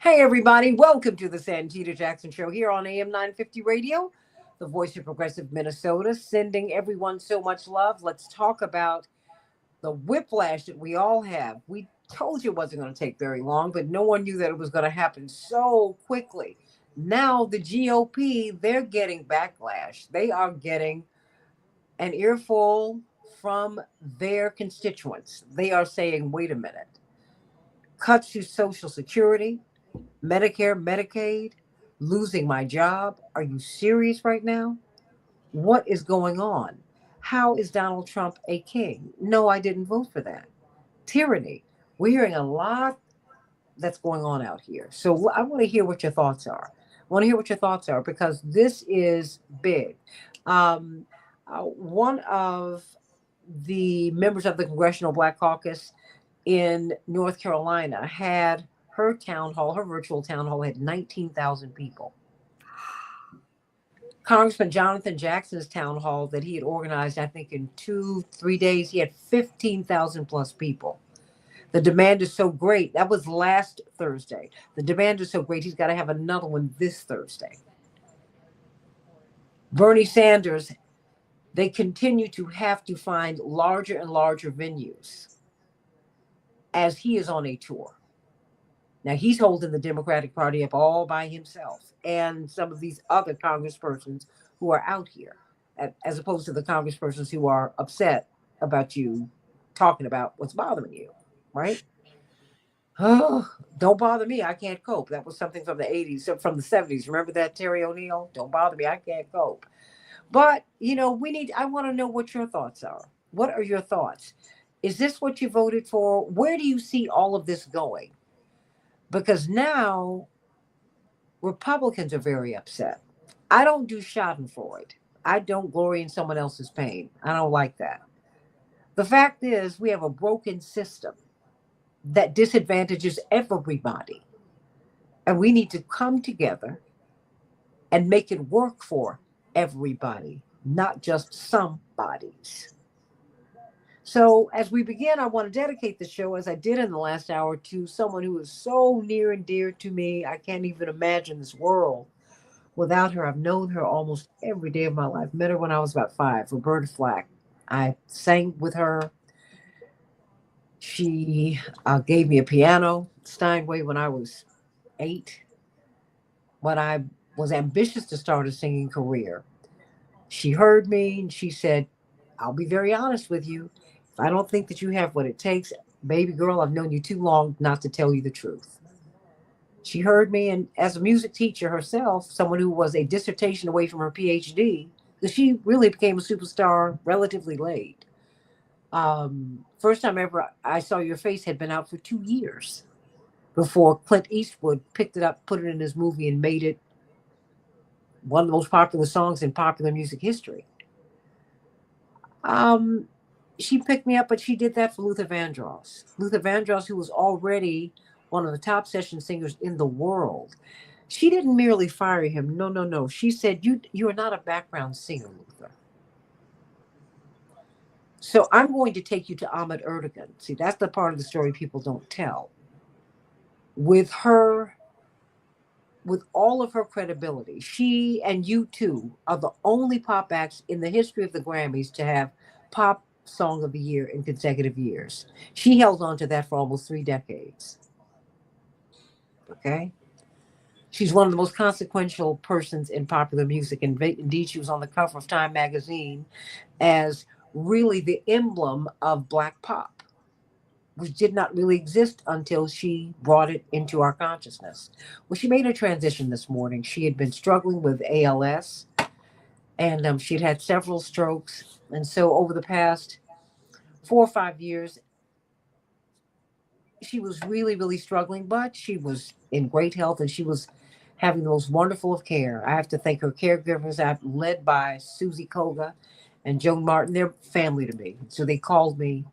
Hey, everybody. Welcome to the Santita Jackson Show here on AM 950 Radio, the voice of progressive Minnesota, sending everyone so much love. Let's talk about the whiplash that we all have. We told you it wasn't going to take very long, but no one knew that it was going to happen so quickly. Now, the GOP, they're getting backlash. They are getting an earful from their constituents. They are saying, wait a minute, cuts to Social Security, Medicare, Medicaid, losing my job. Are you serious right now? What is going on? How is Donald Trump a king? No, I didn't vote for that. Tyranny. We're hearing a lot that's going on out here. So I want to hear what your thoughts are. I want to hear what your thoughts are because this is big. Um, one of the members of the Congressional Black Caucus in North Carolina had her town hall, her virtual town hall had 19,000 people. Congressman Jonathan Jackson's town hall that he had organized, I think in 2, 3 days, he had 15,000 plus people. The demand is so great. That was last Thursday. The demand is so great, he's got to have another one this Thursday. Bernie Sanders, they continue to have to find larger and larger venues as he is on a tour. Now, he's holding the Democratic Party up all by himself and some of these other congresspersons who are out here, as opposed to the congresspersons who are upset about you talking about what's bothering you, right? Oh, don't bother me. I can't cope. That was something from the 80s, from the 70s. Remember that, Terry O'Neill? Don't bother me. I can't cope. But, I want to know what your thoughts are. What are your thoughts? Is this what you voted for? Where do you see all of this going? Because now Republicans are very upset. I don't do schadenfreude. I don't glory in someone else's pain. I don't like that. The fact is, we have a broken system that disadvantages everybody. And we need to come together and make it work for everybody, not just some bodies. So, as we begin, I want to dedicate the show, as I did in the last hour, to someone who is so near and dear to me. I can't even imagine this world without her. I've known her almost every day of my life. Met her when I was about 5, Roberta Flack. I sang with her. She gave me a piano, Steinway, when I was 8. When I was ambitious to start a singing career, she heard me and she said, I'll be very honest with you. If I don't think that you have what it takes, baby girl, I've known you too long not to tell you the truth. She heard me, and as a music teacher herself, someone who was a dissertation away from her PhD, she really became a superstar relatively late. First time ever I saw your face had been out for 2 years before Clint Eastwood picked it up, put it in his movie, and made it one of the most popular songs in popular music history. She picked me up, but she did that for Luther Vandross. Luther Vandross, who was already one of the top session singers in the world. She didn't merely fire him. No, no, no. She said, you are not a background singer, Luther. So I'm going to take you to Ahmet Erdogan. See, that's the part of the story people don't tell. With her, with all of her credibility, she and U2 are the only pop acts in the history of the Grammys to have pop song of the year in consecutive years. She held on to that for almost 3 decades. Okay? She's one of the most consequential persons in popular music. And indeed, she was on the cover of Time magazine as really the emblem of Black pop, which did not really exist until she brought it into our consciousness. Well, she made a transition this morning. She had been struggling with ALS, and she'd had several strokes. And so over the past 4 or 5 years, she was really, really struggling, but she was in great health and she was having the most wonderful of care. I have to thank her caregivers, led by Susie Koga and Joan Martin. They're family to me. So they called me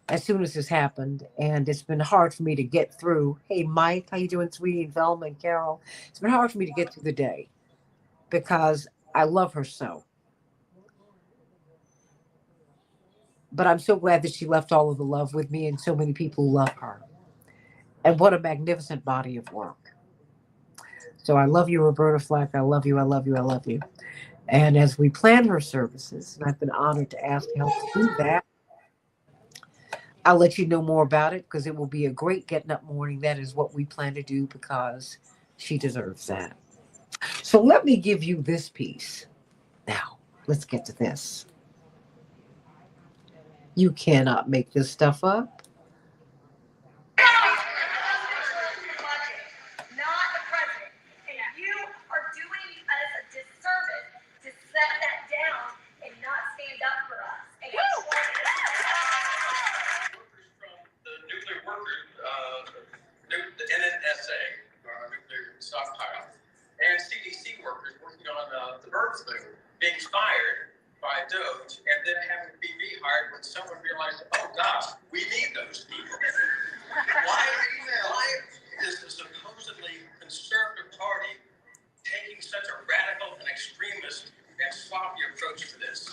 as soon as this happened, and it's been hard for me to get through. Hey, Mike, how you doing, sweetie? And Velma and Carol. It's been hard for me to get through the day because I love her so. But I'm so glad that she left all of the love with me and so many people who love her. And what a magnificent body of work. So I love you, Roberta Flack. I love you. I love you. I love you. And as we plan her services, and I've been honored to ask to help to do that, I'll let you know more about it because it will be a great getting up morning. That is what we plan to do because she deserves that. So let me give you this piece. Now, let's get to this. You cannot make this stuff up. Not the president. And you are doing us a disservice to set that down and not stand up for us. And the nuclear workers, the NNSA, nuclear stockpile, and CDC workers working on the bird flu being fired by Doge and then having to be rehired when someone realized, oh gosh, we need those people. Why is the supposedly conservative party taking such a radical and extremist and sloppy approach to this?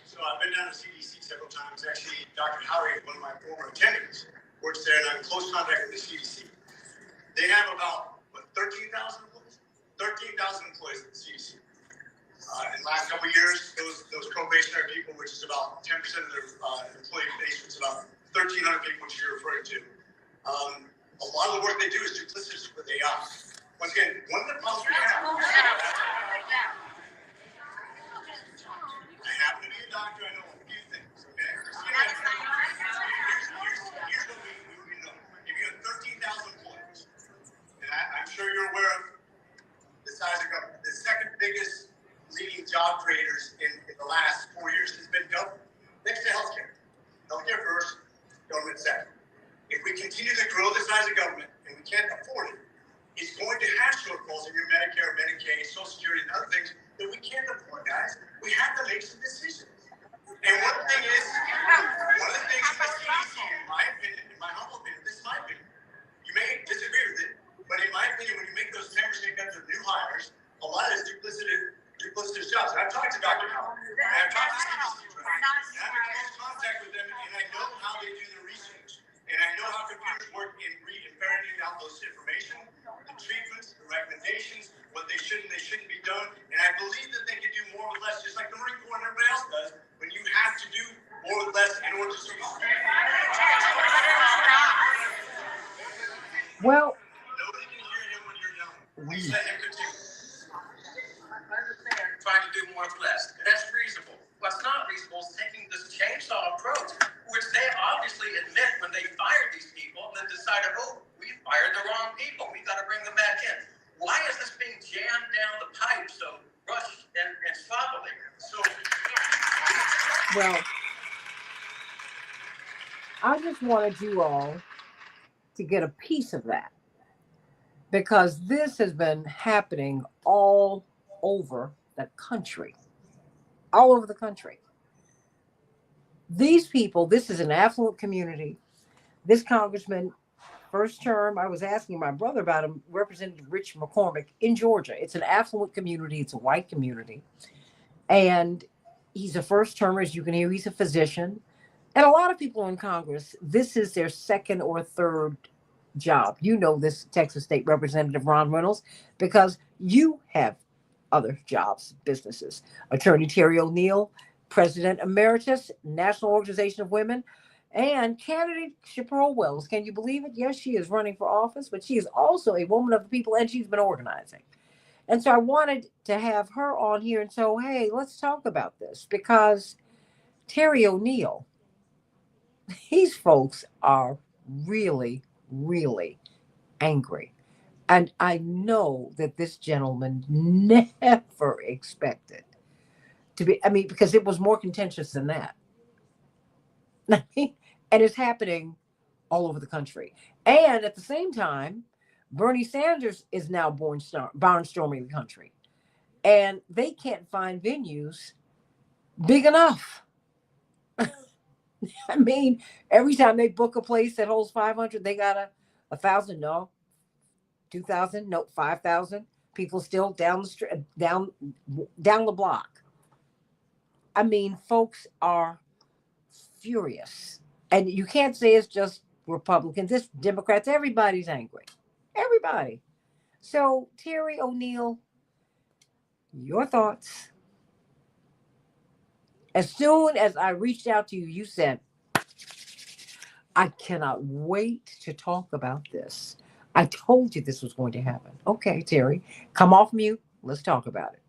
So I've been down to CDC several times. Actually, Dr. Howie, one of my former attendants, works there, and I'm in close contact with the CDC. They have about, 13,000 employees? 13,000 employees at the CDC. In the last couple of years, those probationary people, which is about 10% of their employee base, which is about 1,300 people, which you're referring to. A lot of the work they do is duplicitous with AI. Once again, one of the problems we have. I happen to be a doctor. I know a few things. Okay. Here's what we know. If you have 13,000 employees, and I'm sure you're aware of the size of government, the second biggest leading job creators in the last 4 years has been government. Next to healthcare. Healthcare first, government second. If we continue to grow the size of government and we can't afford it, it's going to have shortfalls in your Medicare, Medicaid, Social Security, and other things that we can't afford, guys. We have to make some decisions. And one thing is, one of the things in the CDC, in my opinion, in my humble opinion, this is my opinion, you may disagree with it, but in my opinion, when you make those 10% cuts of new hires, a lot of it is duplicitous jobs. And I've talked to Dr. Howard, and I've talked to CDC directors, and I'm in close contact with them, and I know how they do the research. And I know how computers work in ferreting out those information, the treatments, the recommendations, what they should and they shouldn't be done. And I believe that they can do more with less, just like the Marine Corps and everybody else does, when you have to do more with less in order to survive. Well, nobody can hear him when you're yelling. Please let him continue. I understand. Trying to do more with less. That's reasonable. What's not reasonable is taking this chainsaw approach, which they obviously admit when they fired these people and then decided, oh, we fired the wrong people. We got to bring them back in. Why is this being jammed down the pipe so rushed and sloppily? So, well, I just wanted you all to get a piece of that because this has been happening all over the country. All over the country. These people, this is an affluent community. This congressman, first term, I was asking my brother about him, Representative Rich McCormick in Georgia. It's an affluent community. It's a white community. And he's a first termer, as you can hear. He's a physician. And a lot of people in Congress, this is their second or third job. You know this, Texas State Representative Ron Reynolds, because you have other jobs, businesses. Attorney Terry O'Neill, President Emeritus, National Organization of Women, and candidate Chappelle Wells. Can you believe it? Yes, she is running for office, but she is also a woman of the people, and she's been organizing. And so I wanted to have her on here and so, hey, let's talk about this because Terry O'Neill, these folks are really, really angry. And I know that this gentleman never expected to be, because it was more contentious than that. And it's happening all over the country. And at the same time, Bernie Sanders is now barnstorming the country. And they can't find venues big enough. Every time they book a place that holds 500, they got 1,000, no, 2,000, no, 5,000 people still down the street, down the block. Folks are furious. And you can't say it's just Republicans, it's Democrats. Everybody's angry. Everybody. So, Terry O'Neill, your thoughts. As soon as I reached out to you, you said, I cannot wait to talk about this. I told you this was going to happen. Okay, Terry, come off mute. Let's talk about it.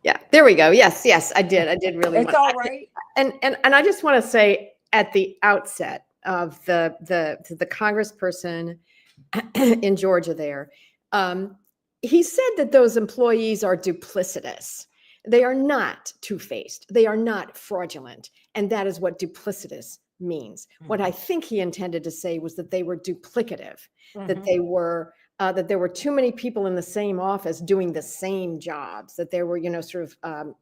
Yeah, there we go. Yes, I did. I did really It's all right. And I just want to say at the outset of the congressperson in Georgia there, he said that those employees are duplicitous. They are not two-faced. They are not fraudulent. And that is what duplicitous means. Mm-hmm. What I think he intended to say was that they were duplicative, mm-hmm. that there were too many people in the same office doing the same jobs, that there were, sort of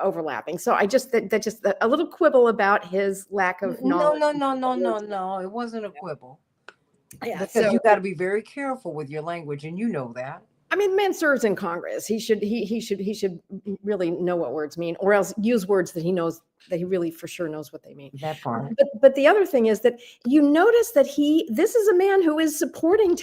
overlapping. So I just, that just a little quibble about his lack of knowledge. No. It wasn't a quibble. Yeah, because you got to be very careful with your language, and you know that. I mean, man serves in Congress. He should really know what words mean, or else use words that he knows, that he really for sure knows what they mean. That part. But the other thing is that you notice that this is a man who is supporting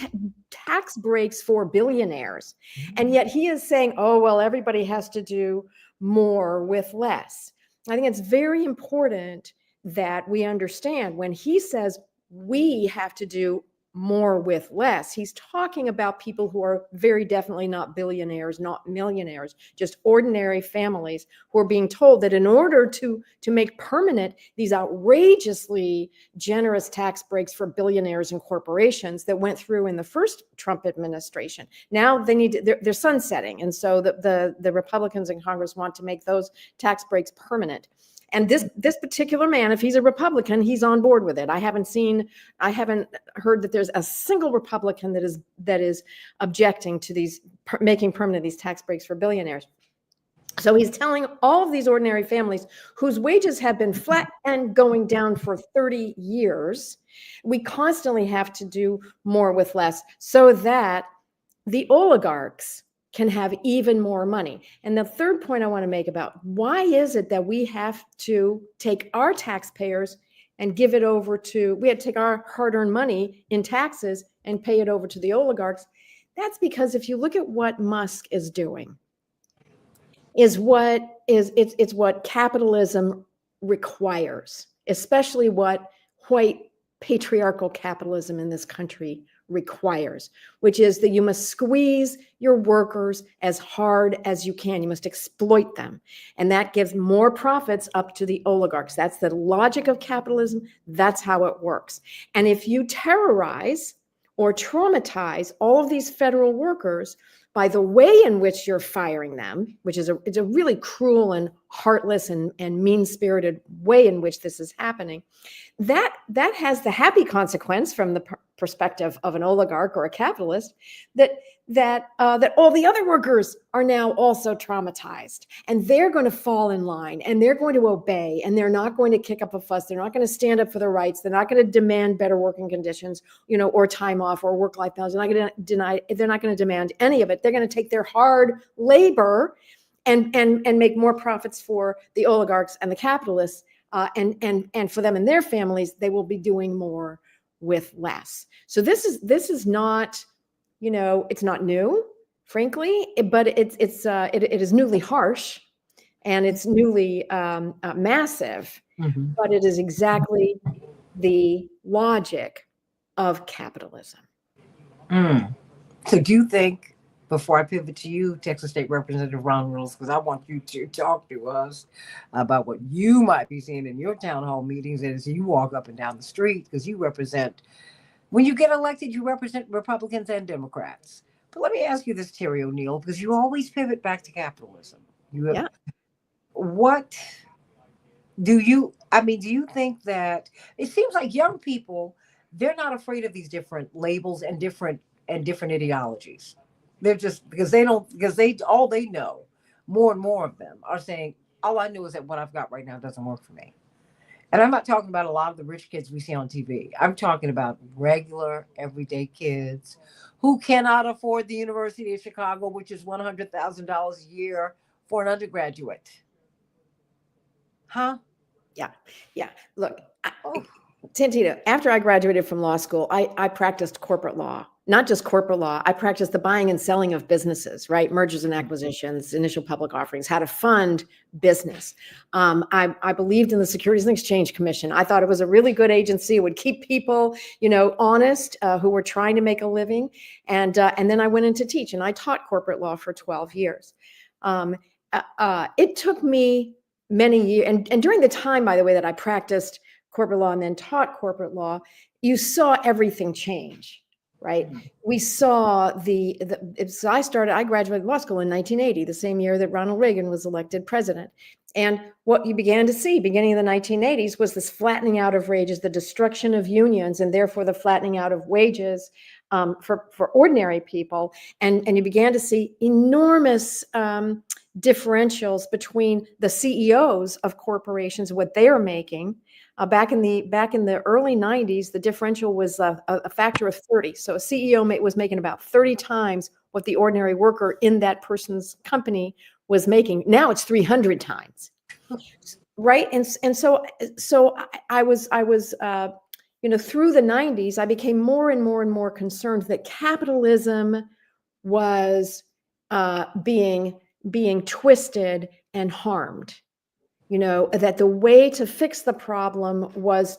tax breaks for billionaires, mm-hmm. and yet he is saying, oh, well, everybody has to do more with less. I think it's very important that we understand when he says we have to do more with less, he's talking about people who are very definitely not billionaires, not millionaires, just ordinary families who are being told that in order to make permanent these outrageously generous tax breaks for billionaires and corporations that went through in the first Trump administration, now they're sunsetting. And so the Republicans in Congress want to make those tax breaks permanent. And this particular man, if he's a Republican, he's on board with it. I haven't heard that there's a single Republican that is objecting to these making permanent these tax breaks for billionaires. So he's telling all of these ordinary families whose wages have been flat and going down for 30 years, we constantly have to do more with less so that the oligarchs can have even more money. And the third point I want to make about why is it that we have to take our taxpayers and give it over we had to take our hard-earned money in taxes and pay it over to the oligarchs. That's because if you look at what Musk is doing, it's what capitalism requires, especially what white patriarchal capitalism in this country requires, which is that you must squeeze your workers as hard as you can. You must exploit them. And that gives more profits up to the oligarchs. That's the logic of capitalism. That's how it works. And if you terrorize or traumatize all of these federal workers by the way in which you're firing them, which is it's a really cruel and heartless and mean-spirited way in which this is happening, that has the happy consequence from the perspective of an oligarch or a capitalist that all the other workers are now also traumatized, and they're going to fall in line, and they're going to obey, and they're not going to kick up a fuss. They're not going to stand up for their rights. They're not going to demand better working conditions, or time off or work-life balance. They're not going to demand any of it. They're going to take their hard labor and make more profits for the oligarchs and the capitalists, and for them and their families, they will be doing more with less. So this is not, it's not new, frankly, but it is newly harsh, and it's newly massive, mm-hmm. but it is exactly the logic of capitalism. So do you think, before I pivot to you, Texas State Representative Ron Reynolds, because I want you to talk to us about what you might be seeing in your town hall meetings as you walk up and down the street, because you represent, when you get elected, you represent Republicans and Democrats. But let me ask you this, Terry O'Neill, because you always pivot back to capitalism. What do you think that it seems like young people, they're not afraid of these different labels and different ideologies. They're just because all they know, more and more of them are saying, all I know is that what I've got right now doesn't work for me. And I'm not talking about a lot of the rich kids we see on TV. I'm talking about regular, everyday kids who cannot afford the University of Chicago, which is $100,000 a year for an undergraduate. Huh? Yeah. Look, Oh, Santita, after I graduated from law school, I practiced corporate law, not just corporate law. I practiced the buying and selling of businesses, right? Mergers and acquisitions, initial public offerings, how to fund business. I believed in the Securities and Exchange Commission. I thought it was a really good agency. It would keep people, honest, who were trying to make a living. And then I went in to teach, and I taught corporate law for 12 years. It took me many years, and during the time, by the way, that I practiced corporate law and then taught corporate law, you saw everything change, right? We saw so I graduated law school in 1980, the same year that Ronald Reagan was elected president. And what you began to see beginning in the 1980s was this flattening out of wages, the destruction of unions, and therefore the flattening out of wages for ordinary people. And you began to see enormous differentials between the CEOs of corporations, what they are making. Back in the early 90s, the differential was a factor of 30. So a CEO was making about 30 times what the ordinary worker in that person's company was making. Now it's 300 times, right? And so I was through the 90s, I became more and more and more concerned that capitalism was being twisted and harmed. That the way to fix the problem was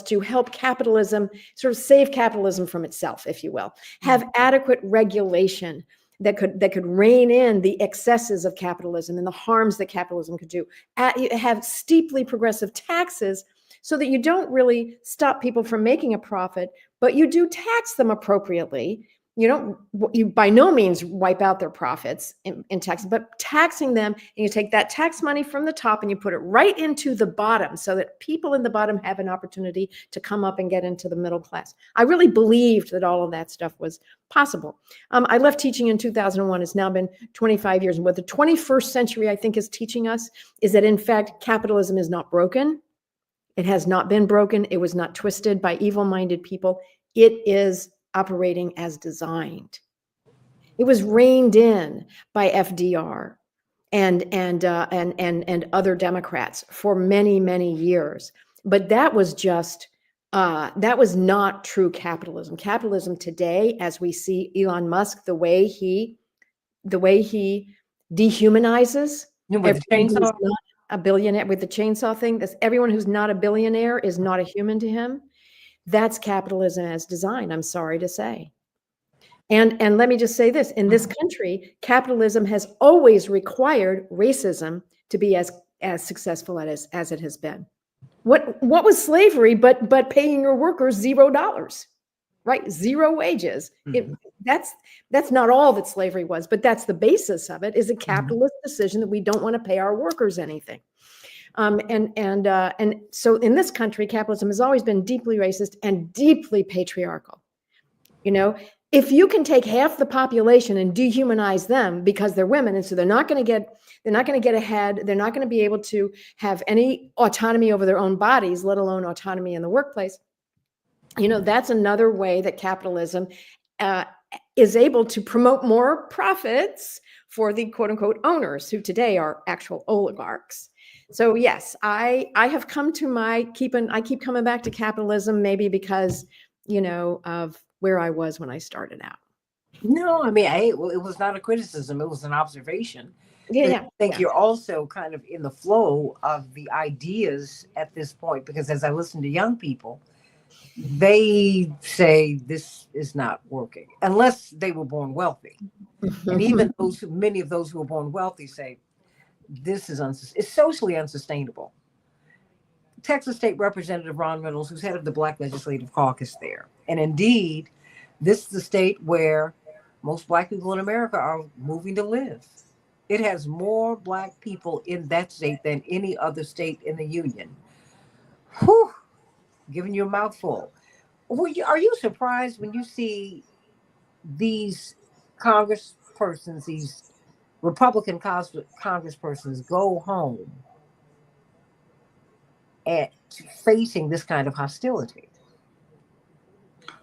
to help capitalism, sort of save capitalism from itself, if you will, have adequate regulation that could rein in the excesses of capitalism and the harms that capitalism could do. Have steeply progressive taxes so that you don't really stop people from making a profit, but you do tax them appropriately. You by no means wipe out their profits in tax, but taxing them, and you take that tax money from the top and you put it right into the bottom so that people in the bottom have an opportunity to come up and get into the middle class. I really believed that all of that stuff was possible. I left teaching in 2001. It's now been 25 years. And what the 21st century, I think, is teaching us is that, in fact, capitalism is not broken. It has not been broken. It was not twisted by evil-minded people. It is operating as designed. It was reined in by FDR and other Democrats for many, many years. But that was not true capitalism. Capitalism today, as we see Elon Musk, the way he dehumanizes with the everyone who's chainsaw. not a billionaire, with the chainsaw thing. Everyone who's not a billionaire is not a human to him. That's capitalism as designed, I'm sorry to say. And let me just say this, in this country, capitalism has always required racism to be as successful as it has been. What was slavery but paying your workers $0, right? Zero wages. That's not all that slavery was, but that's the basis of it, is a capitalist decision that we don't want to pay our workers anything. And so in this country, capitalism has always been deeply racist and deeply patriarchal. If you can take half the population and dehumanize them because they're women, and so they're not going to get ahead, they're not going to be able to have any autonomy over their own bodies, let alone autonomy in the workplace. That's another way that capitalism is able to promote more profits for the quote unquote owners, who today are actual oligarchs. So yes, I have come to I keep coming back to capitalism, maybe because, of where I was when I started out. No, I mean, it was not a criticism. It was an observation. Yeah. I think you're also kind of in the flow of the ideas at this point, because as I listen to young people, they say this is not working unless they were born wealthy. And even many of those who were born wealthy say this is it's socially unsustainable. Texas State Representative Ron Reynolds, who's head of the Black Legislative Caucus there, and indeed, this is the state where most Black people in America are moving to live. It has more Black people in that state than any other state in the union. Whew, giving you a mouthful. Are you surprised when you see these congresspersons, these Republican congresspersons go home at facing this kind of hostility?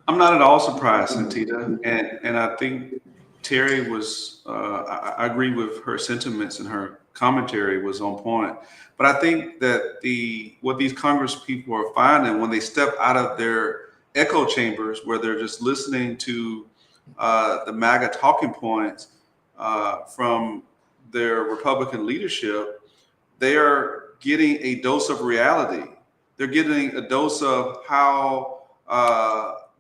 I'm not at all surprised, Santita, and I think Terry was. I agree with her sentiments and her commentary was on point. But I think that what these Congress people are finding when they step out of their echo chambers, where they're just listening to the MAGA talking points from their Republican leadership, they are getting a dose of reality. They're getting a dose of how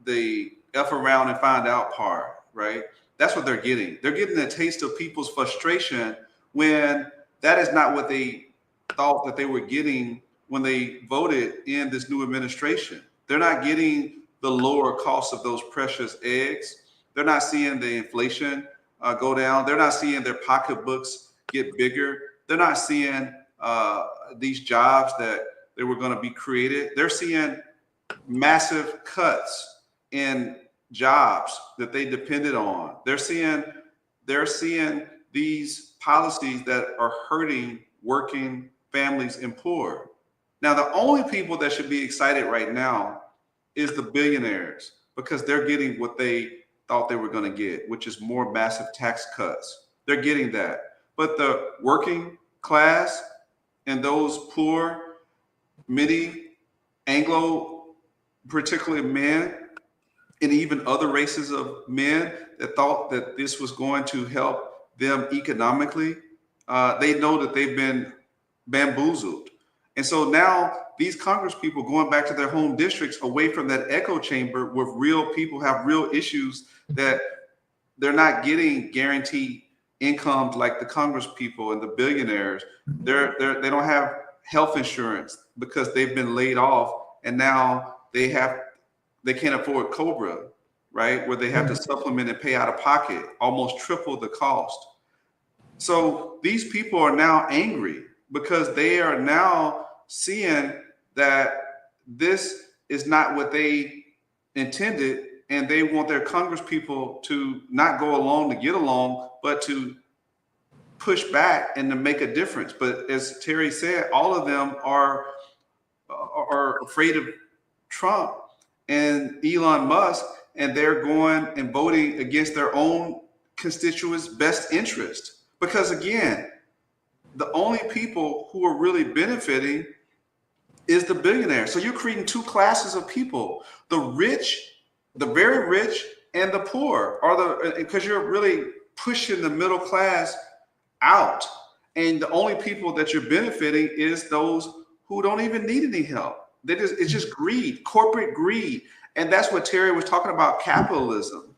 the F around and find out part, right? That's what they're getting. They're getting a taste of people's frustration when that is not what they thought that they were getting when they voted in this new administration. They're not getting the lower cost of those precious eggs. They're not seeing the inflation go down. They're not seeing their pocketbooks get bigger. They're not seeing these jobs that they were going to be created. They're seeing massive cuts in jobs that they depended on. They're seeing these policies that are hurting working families and poor. Now, the only people that should be excited right now is the billionaires, because they're getting what they thought they were going to get, which is more massive tax cuts. They're getting that. But the working class and those poor, many Anglo, particularly men, and even other races of men that thought that this was going to help them economically, they know that they've been bamboozled. And so now these Congress people going back to their home districts, away from that echo chamber with real people have real issues, that they're not getting guaranteed incomes like the Congress people and the billionaires. They don't have health insurance because they've been laid off, and now they can't afford COBRA, right? Where they have to supplement and pay out of pocket, almost triple the cost. So these people are now angry because they are now seeing that this is not what they intended, and they want their Congress people to not go along to get along, but to push back and to make a difference. But as Terry said, all of them are afraid of Trump and Elon Musk, and they're going and voting against their own constituents' best interest. Because again, the only people who are really benefiting is the billionaires. So you're creating two classes of people: the rich, the very rich, and the poor, because you're really pushing the middle class out. And the only people that you're benefiting is those who don't even need any help. It's just greed, corporate greed. And that's what Terry was talking about, capitalism.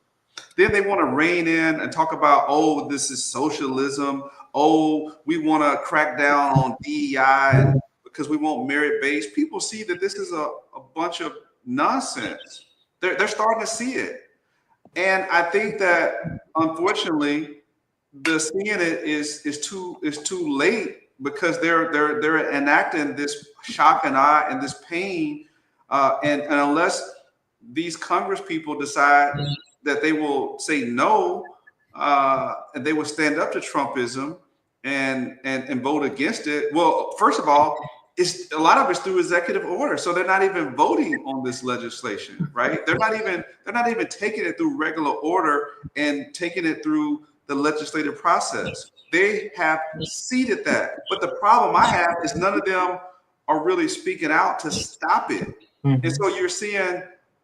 Then they want to rein in and talk about, oh, this is socialism. Oh, we want to crack down on DEI because we want merit-based. People see that this is a bunch of nonsense. They're starting to see it. And I think that, unfortunately, the seeing it is too late, because they're enacting this shock and awe and this pain, and unless these Congress people decide that they will say no, and they will stand up to Trumpism and vote against it. Well, first of all, it's a lot of it's through executive order, so they're not even voting on this legislation, right? They're not even taking it through regular order and taking it through the legislative process. They have seeded that. But the problem I have is none of them are really speaking out to stop it. And so you're seeing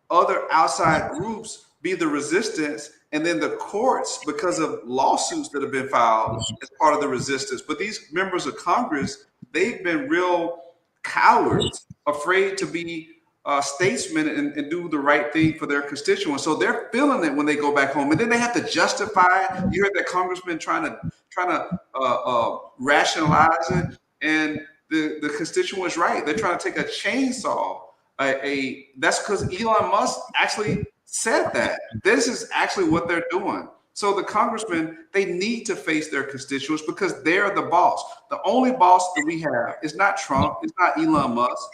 other outside groups be the resistance, and then the courts, because of lawsuits that have been filed, as part of the resistance. But these members of Congress, they've been real cowards, afraid to be statesmen and do the right thing for their constituents. So they're feeling it when they go back home, and then they have to justify. You heard that congressman trying to rationalize it, and the constituent's right. They're trying to take a chainsaw. That's because Elon Musk actually said that. This is actually what they're doing. So the congressmen, they need to face their constituents, because they're the boss. The only boss that we have is not Trump. It's not Elon Musk,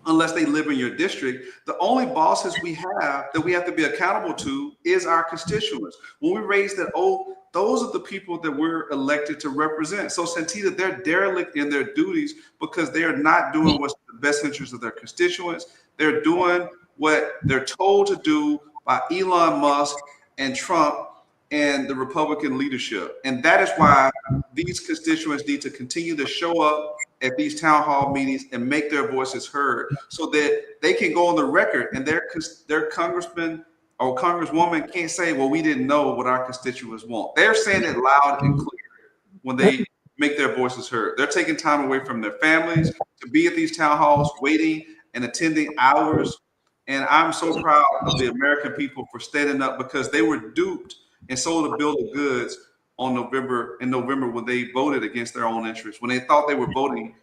unless they live in your district. The only bosses we have that we have to be accountable to is our constituents. When we raise that oath, those are the people that we're elected to represent. So Santita, they're derelict in their duties because they are not doing what's in the best interest of their constituents. They're doing what they're told to do by Elon Musk and Trump, and the Republican leadership. And that is why these constituents need to continue to show up at these town hall meetings and make their voices heard so that they can go on the record and their congressman or congresswoman can't say, well, we didn't know what our constituents want. They're saying it loud and clear when they make their voices heard. They're taking time away from their families to be at these town halls, waiting and attending hours. And I'm so proud of the American people for standing up because they were duped and sold a bill of goods in November when they voted against their own interests, when they thought they were voting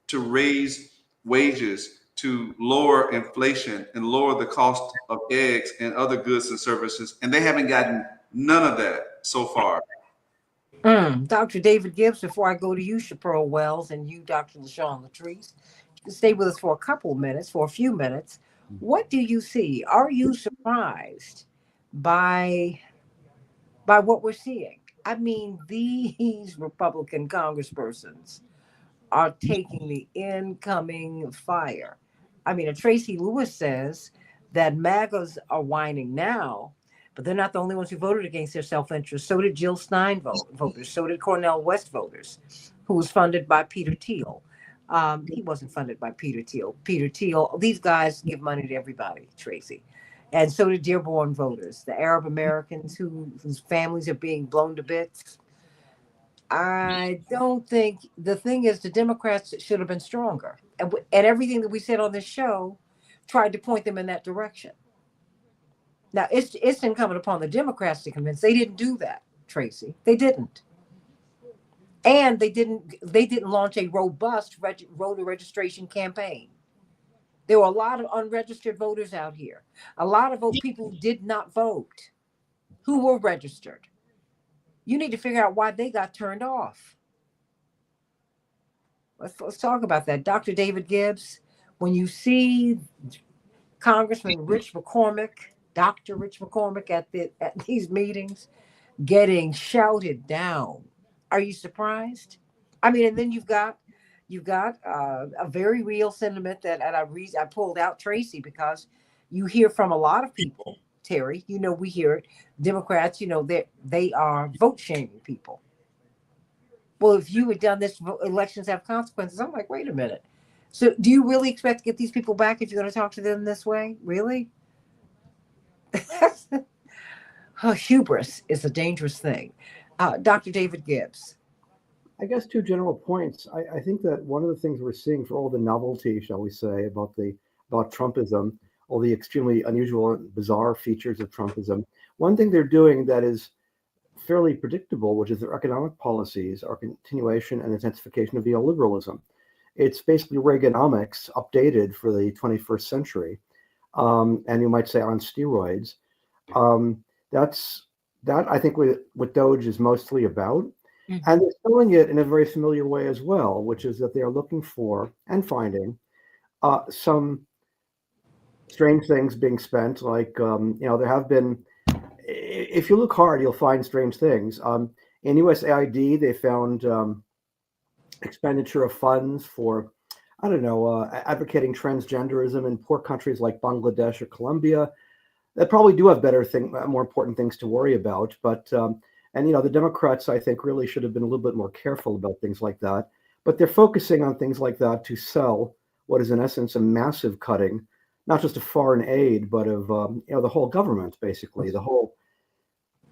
to raise wages, to lower inflation and lower the cost of eggs and other goods and services. And they haven't gotten none of that so far. Dr. David Gibbs, before I go to you, Chaparral Wells, and you, Dr. LaShawn Latrice, you can stay with us for a few minutes. What do you see? Are you surprised by what we're seeing? I mean, these Republican congresspersons are taking the incoming fire. I mean, Tracy Lewis says that MAGAs are whining now, but they're not the only ones who voted against their self-interest. So did Jill Stein voters. So did Cornel West voters, who was funded by Peter Thiel. He wasn't funded by Peter Thiel. Peter Thiel, these guys give money to everybody, Tracy. And so did Dearborn voters, the Arab Americans whose families are being blown to bits. I don't think the thing is the Democrats should have been stronger. And everything that we said on this show tried to point them in that direction. Now, it's incumbent upon the Democrats to convince. They didn't do that, Tracy. They didn't. And they didn't launch a robust voter registration campaign. There were a lot of unregistered voters out here. A lot of people who did not vote, who were registered. You need to figure out why they got turned off. Let's talk about that. Dr. David Gibbs, when you see Congressman Rich McCormick, Dr. Rich McCormick at these meetings getting shouted down, are you surprised? I mean, and then you've got a very real sentiment that, and I pulled out Tracy because you hear from a lot of people, Terry, we hear it, Democrats, they are vote shaming people. Well, if you had done this, elections have consequences. I'm like, wait a minute. So do you really expect to get these people back if you're going to talk to them this way? Really? Hubris is a dangerous thing. Dr. David Gibbs. I guess two general points. I think that one of the things we're seeing, for all the novelty, shall we say, about Trumpism, all the extremely unusual and bizarre features of Trumpism, one thing they're doing that is fairly predictable, which is their economic policies are continuation and intensification of neoliberalism. It's basically Reaganomics updated for the 21st century, and you might say on steroids. That I think what Doge is mostly about. Mm-hmm. And they're selling it in a very familiar way as well, which is that they are looking for and finding some strange things being spent. Like, there have been, if you look hard, you'll find strange things. In USAID, they found expenditure of funds for, advocating transgenderism in poor countries like Bangladesh or Colombia that probably do have more important things to worry about. But the Democrats, I think, really should have been a little bit more careful about things like that. But they're focusing on things like that to sell what is, in essence, a massive cutting, not just of foreign aid, but of the whole government, basically, the whole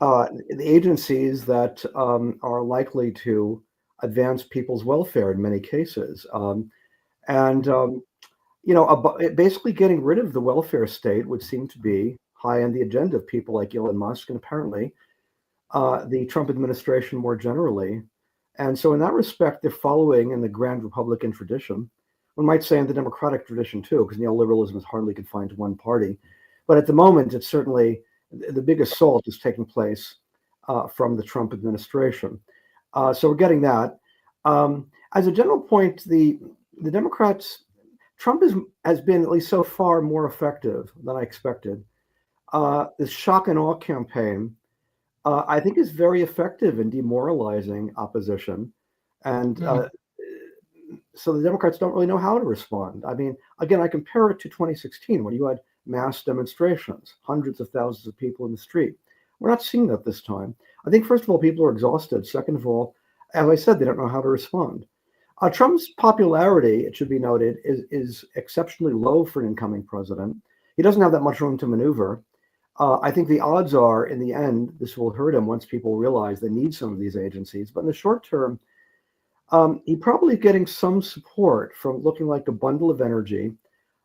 the agencies that are likely to advance people's welfare in many cases, basically getting rid of the welfare state would seem to be high on the agenda of people like Elon Musk and apparently the Trump administration more generally. And so in that respect, they're following in the grand Republican tradition. One might say in the Democratic tradition too, because neoliberalism is hardly confined to one party. But at the moment, it's certainly the big assault is taking place from the Trump administration. So we're getting that. As a general point, the Democrats, Trump has been, at least so far, more effective than I expected. This shock and awe campaign, I think, is very effective in demoralizing opposition. And so the Democrats don't really know how to respond. I mean, again, I compare it to 2016 when you had mass demonstrations, hundreds of thousands of people in the street. We're not seeing that this time. I think, first of all, people are exhausted. Second of all, as I said, they don't know how to respond. Trump's popularity, it should be noted, is exceptionally low for an incoming president. He doesn't have that much room to maneuver. I think the odds are, in the end, this will hurt him once people realize they need some of these agencies. But in the short term, he probably getting some support from looking like a bundle of energy,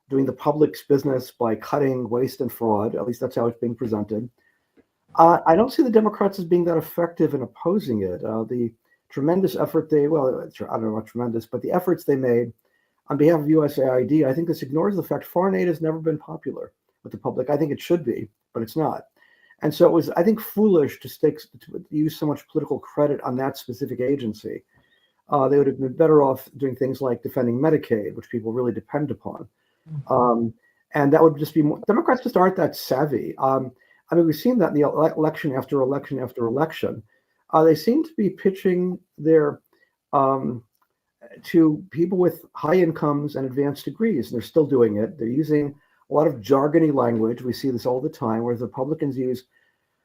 doing the public's business by cutting waste and fraud. At least that's how it's being presented. I don't see the Democrats as being that effective in opposing it. The tremendous effort I don't know about tremendous, but the efforts they made on behalf of USAID, I think this ignores the fact foreign aid has never been popular with the public. I think it should be, but it's not. And so it was, I think, foolish to use so much political credit on that specific agency. They would have been better off doing things like defending Medicaid, which people really depend upon. And that would just be more, Democrats just aren't that savvy. I mean, we've seen that in the election after election after election. They seem to be pitching their to people with high incomes and advanced degrees. And they're still doing it. They're using a lot of jargony language. We see this all the time, where the Republicans use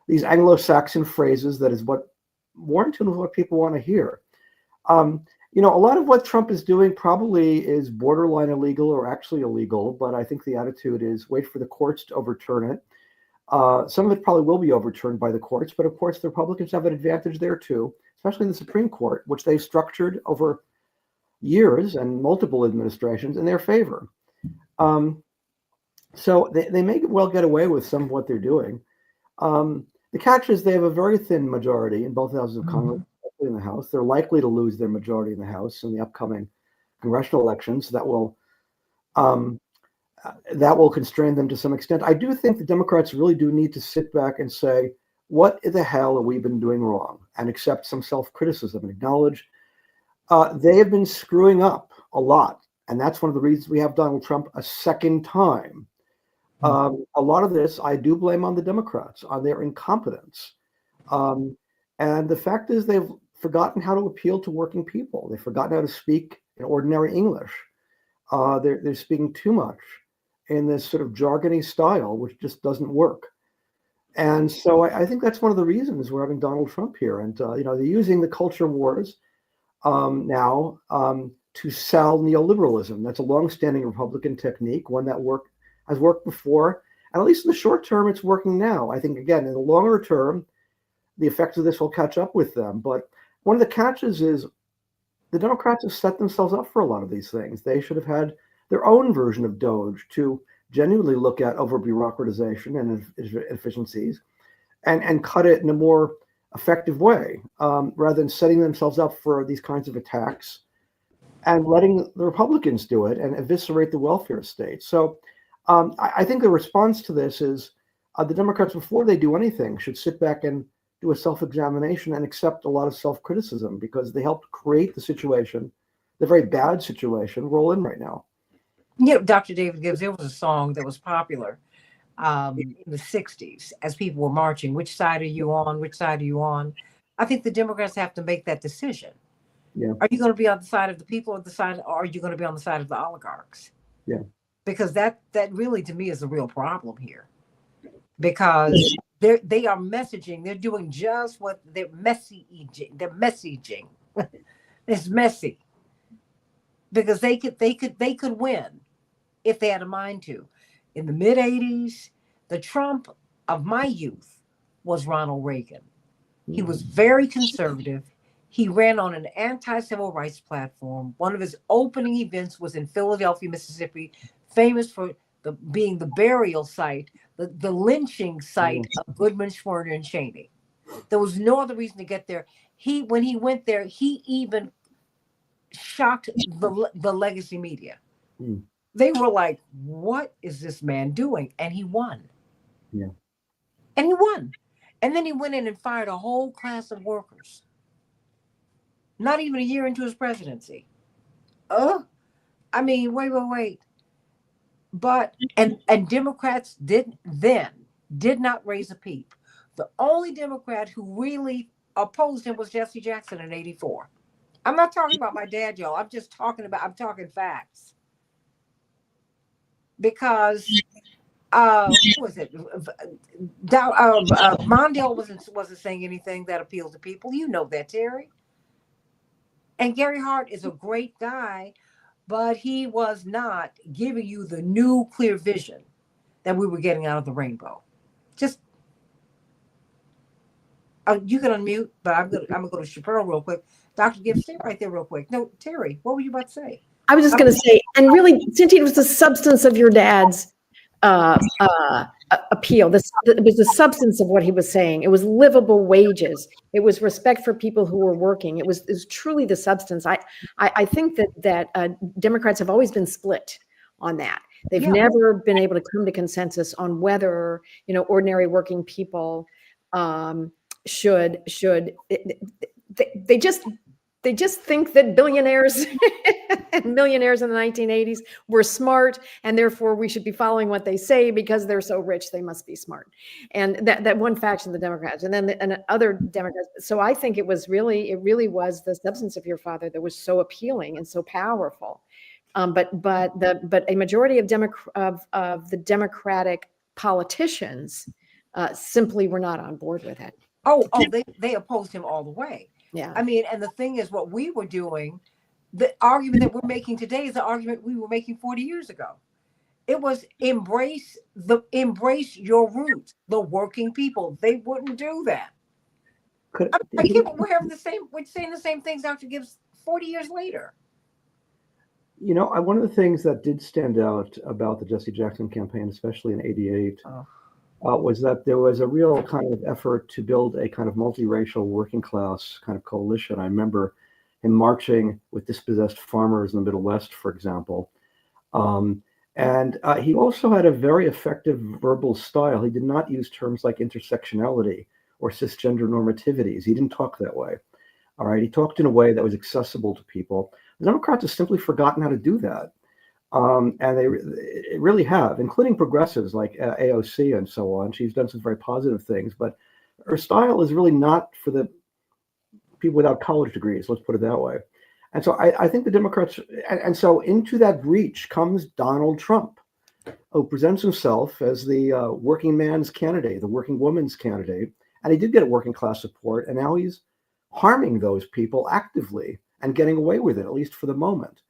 these Anglo-Saxon phrases that is what more in tune with what people want to hear. A lot of what Trump is doing probably is borderline illegal or actually illegal, but I think the attitude is wait for the courts to overturn it. Some of it probably will be overturned by the courts, but of course the Republicans have an advantage there too, especially in the Supreme Court, which they've structured over years and multiple administrations in their favor. So they may well get away with some of what they're doing. The catch is they have a very thin majority in both houses of Congress, especially in the House. They're likely to lose their majority in the House in the upcoming congressional elections. That will constrain them to some extent. I do think the Democrats really do need to sit back and say, what the hell have we been doing wrong? And accept some self-criticism and acknowledge they have been screwing up a lot. And that's one of the reasons we have Donald Trump a second time. A lot of this I do blame on the Democrats, on their incompetence. And the fact is they've forgotten how to appeal to working people. They've forgotten how to speak in ordinary English. They're speaking too much in this sort of jargony style, which just doesn't work. And so I think that's one of the reasons we're having Donald Trump here. And, they're using the culture wars now to sell neoliberalism. That's a longstanding Republican technique, one that has worked before. And at least in the short term, it's working now. I think, again, in the longer term, the effects of this will catch up with them. But one of the catches is the Democrats have set themselves up for a lot of these things. They should have had their own version of Doge to genuinely look at over bureaucratization and efficiencies and cut it in a more effective way, rather than setting themselves up for these kinds of attacks and letting the Republicans do it and eviscerate the welfare state. So I think the response to this is the Democrats, before they do anything, should sit back and do a self-examination and accept a lot of self-criticism, because they helped create the situation, the very bad situation we're all in right now. Dr. David Gibbs, there was a song that was popular in the 60s as people were marching. Which side are you on? Which side are you on? I think the Democrats have to make that decision. Yeah. Are you going to be on the side of the people, or are you going to be on the side of the oligarchs? Yeah. Because that really, to me, is the real problem here. Because they are messaging. They're doing just what they're messaging. They're messaging. It's messy. Because they could win if they had a mind to. In the mid 80s, the Trump of my youth was Ronald Reagan. He was very conservative. He ran on an anti-civil rights platform. One of his opening events was in Philadelphia, Mississippi, famous for being the burial site, the lynching site of Goodman, Schwerner, and Cheney. There was no other reason to get there. When he went there, he even shocked the legacy media. They were like, what is this man doing? And he won. Yeah. And he won. And then he went in and fired a whole class of workers. Not even a year into his presidency. Wait. But, and Democrats did not raise a peep. The only Democrat who really opposed him was Jesse Jackson in 84. I'm not talking about my dad, y'all. I'm talking facts. Because who was it? Mondale wasn't saying anything that appealed to people. You know that, Terry. And Gary Hart is a great guy, but he was not giving you the new clear vision that we were getting out of the rainbow. Just you can unmute, but I'm gonna go to Chappelle real quick. Dr. Gibbs, stay right there real quick. No, Terry, what were you about to say? I was just going to say, and really, Santita, was the substance of your dad's appeal. It was the substance of what he was saying. It was livable wages. It was respect for people who were working. It was truly the substance. I think that Democrats have always been split on that. They've never been able to come to consensus on whether, ordinary working people should they just think that billionaires and millionaires in the 1980s were smart, and therefore we should be following what they say because they're so rich, they must be smart. And that one faction, the Democrats, and then other Democrats. So I think it really was the substance of your father that was so appealing and so powerful. But a majority of the Democratic politicians simply were not on board with it. They opposed him all the way. Yeah. I mean, and the thing is, what we were doing, the argument that we're making today is the argument we were making 40 years ago. It was embrace your roots, the working people. They wouldn't do that. We're saying the same things Dr. Gibbs 40 years later. One of the things that did stand out about the Jesse Jackson campaign, especially in '88, was that there was a real kind of effort to build a kind of multiracial working class kind of coalition. I remember him marching with dispossessed farmers in the Middle West, for example. And he also had a very effective verbal style. He did not use terms like intersectionality or cisgender normativities. He didn't talk that way. All right. He talked in a way that was accessible to people. The Democrats have simply forgotten how to do that. And they really have, including progressives like AOC and so on. She's done some very positive things, but her style is really not for the people without college degrees, let's put it that way. And so I think the Democrats, and so into that breach comes Donald Trump, who presents himself as the working man's candidate, the working woman's candidate. And he did get working class support, and now he's harming those people actively and getting away with it, at least for the moment.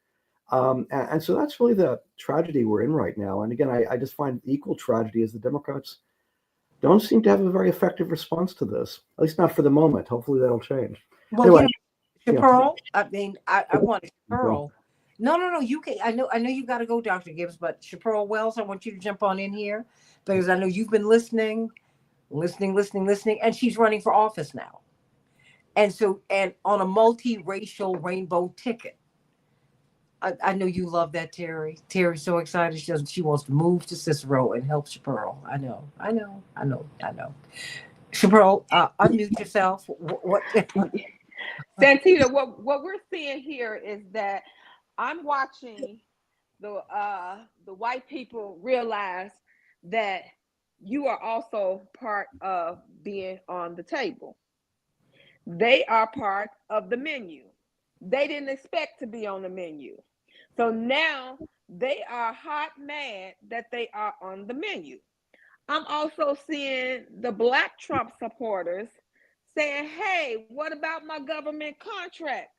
And so that's really the tragedy we're in right now. And again, I just find equal tragedy is the Democrats don't seem to have a very effective response to this, at least not for the moment. Hopefully that'll change. Well, anyway, Chappelle, I mean, I wanted Chappelle. No, you can. I know you've got to go, Dr. Gibbs, but Chappelle Wells, I want you to jump on in here because I know you've been listening, and she's running for office now. And on a multiracial rainbow ticket. I know you love that, Terry. Terry's so excited. She wants to move to Cicero and help Chappelle. I know. Chappelle, unmute yourself. What? Santita, what we're seeing here is that I'm watching the white people realize that you are also part of being on the table. They are part of the menu. They didn't expect to be on the menu. So now they are hot mad that they are on the menu. I'm also seeing the Black Trump supporters saying, hey, what about my government contract?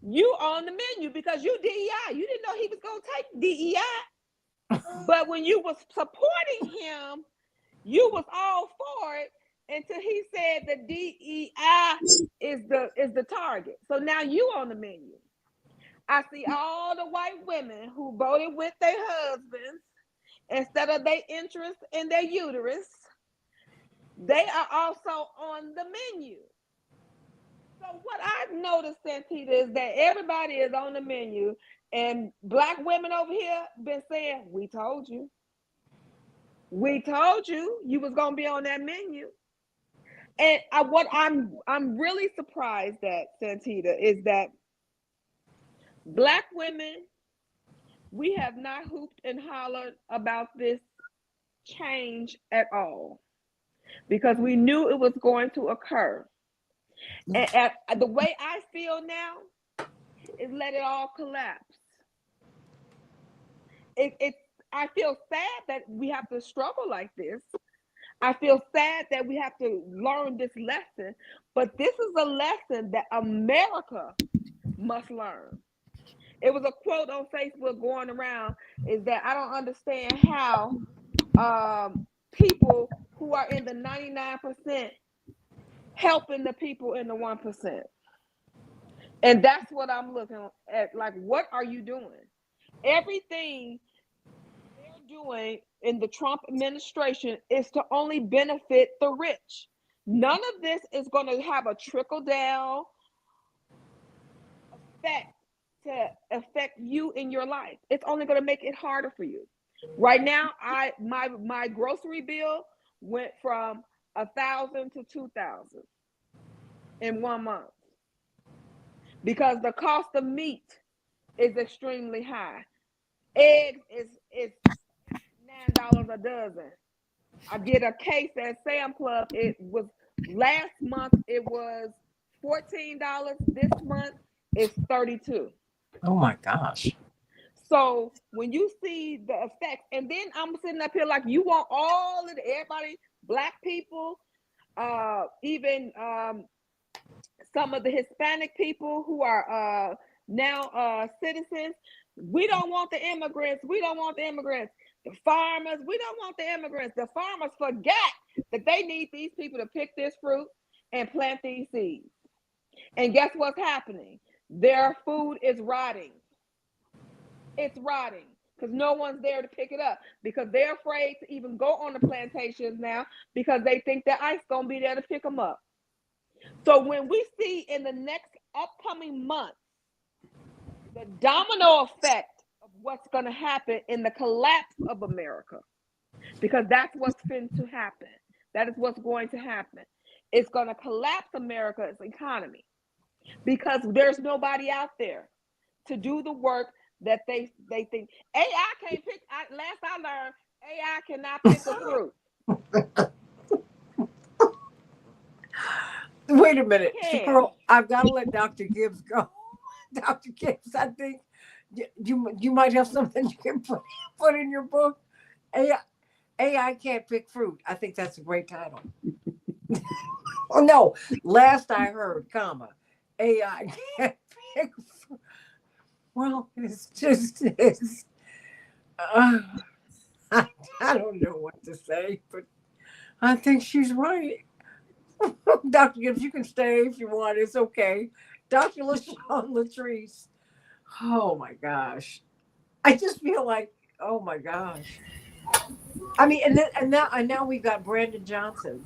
You on the menu because you DEI. You didn't know he was going to take DEI. But when you was supporting him, you was all for it until he said the DEI is the target. So now you on the menu. I see all the white women who voted with their husbands instead of their interest in their uterus. They are also on the menu. So what I've noticed, Santita, is that everybody is on the menu, and Black women over here been saying, we told you. We told you was gonna be on that menu. And what I'm really surprised at, Santita, is that Black women, we have not hooped and hollered about this change at all because we knew it was going to occur. And the way I feel now is let it all collapse. I feel sad that we have to struggle like this. I feel sad that we have to learn this lesson, but this is a lesson that America must learn. It was a quote on Facebook going around is that I don't understand how people who are in the 99% helping the people in the 1%. And that's what I'm looking at. Like, what are you doing? Everything they're doing in the Trump administration is to only benefit the rich. None of this is going to have a trickle down effect to affect you in your life. It's only going to make it harder for you. Right now, my grocery bill went from 1,000 to 2,000 in 1 month because the cost of meat is extremely high. Eggs is $9 a dozen. I get a case at Sam Club. It was last month. It was $14. This month it's $32. Oh my gosh. So when you see the effects, and then I'm sitting up here like, you want all of everybody, Black people, even some of the Hispanic people who are now citizens. We don't want the immigrants. We don't want the immigrants. The farmers, we don't want the immigrants. The farmers forget that they need these people to pick this fruit and plant these seeds. And guess what's happening? Their food is rotting. It's rotting because no one's there to pick it up because they're afraid to even go on the plantations now because they think that ICE gonna be there to pick them up. So when we see in the next upcoming months the domino effect of what's going to happen in the collapse of America, because that's what's going to happen. That is what's going to happen. It's going to collapse America's economy because there's nobody out there to do the work that they think. AI can't pick. Last I learned, AI cannot pick a fruit. Wait a minute, Pearl, I've got to let Dr. Gibbs go. Dr. Gibbs, I think you might have something you can put in your book. AI can't pick fruit. I think that's a great title. Oh no, last I heard, AI can't pick fruit. Well, it's just I don't know what to say, but I think she's right. Dr. Gibbs, you can stay if you want. It's okay. Dr. LaShawn Latrice. Oh my gosh. I just feel like, oh my gosh. I mean, and now we've got Brandon Johnson,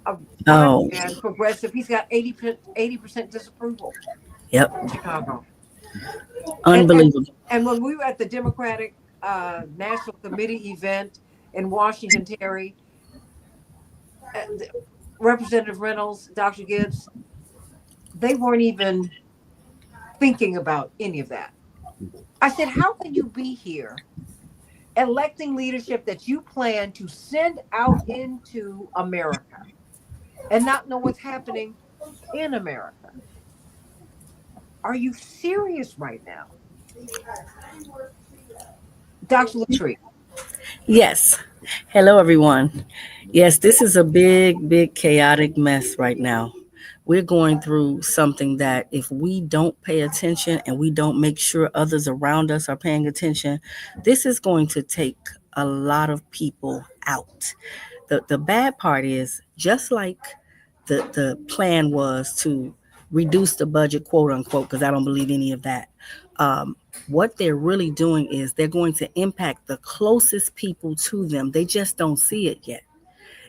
a and progressive. He's got 80% disapproval. Yep. In Chicago. Unbelievable. And when we were at the Democratic National Committee event in Washington, Terry, Representative Reynolds, Dr. Gibbs, they weren't even thinking about any of that. I said, how can you be here electing leadership that you plan to send out into America and not know what's happening in America? Are you serious right now? Dr. Latrice. Yes. Hello, everyone. Yes, this is a big, chaotic mess right now. We're going through something that if we don't pay attention and we don't make sure others around us are paying attention, this is going to take a lot of people out. The bad part is, just like the plan was to reduce the budget, quote unquote, because I don't believe any of that. What they're really doing is they're going to impact the closest people to them. They just don't see it yet.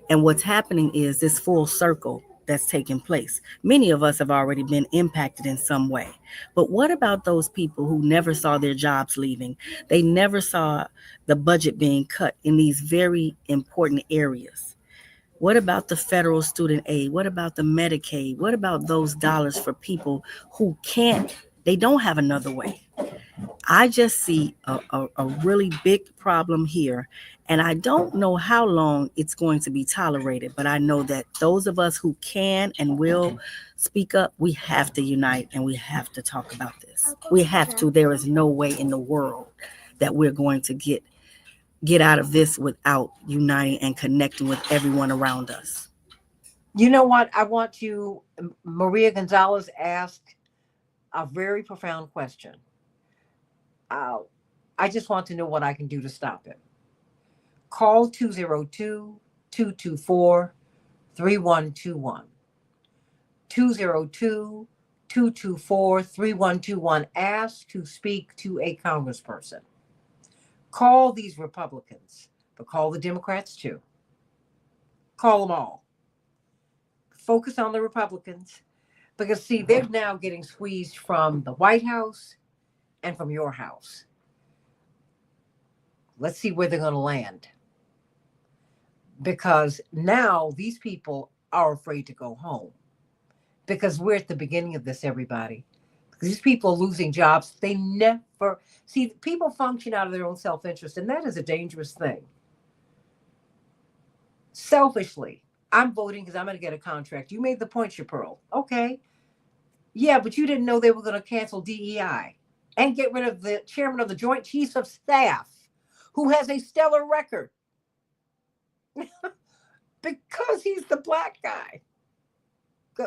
And what's happening is this full circle that's taking place. Many of us have already been impacted in some way. But what about those people who never saw their jobs leaving? They never saw the budget being cut in these very important areas. What about the federal student aid? What about the Medicaid? What about those dollars for people who they don't have another way? I just see a really big problem here. And I don't know how long it's going to be tolerated, but I know that those of us who can and will speak up, we have to unite and we have to talk about this. We have to. There is no way in the world that we're going to get get out of this without uniting and connecting with everyone around us. You know what? I want you, Maria Gonzalez asked a very profound question. Uh, I just want to know what I can do to stop it. Call 202-224-3121. 202-224-3121. Ask to speak to a congressperson. Call these Republicans, but call the Democrats too. Call them all. Focus on the Republicans because, see, they're now getting squeezed from the White House and from your house. Let's see where they're going to land. Because now these people are afraid to go home. Because we're at the beginning of this, everybody. These people are losing jobs. They never see, people function out of their own self-interest, and that is a dangerous thing. Selfishly, I'm voting because I'm going to get a contract. You made the point, Chaparral. Okay. Yeah, but you didn't know they were going to cancel DEI and get rid of the chairman of the Joint Chiefs of Staff, who has a stellar record because he's the black guy.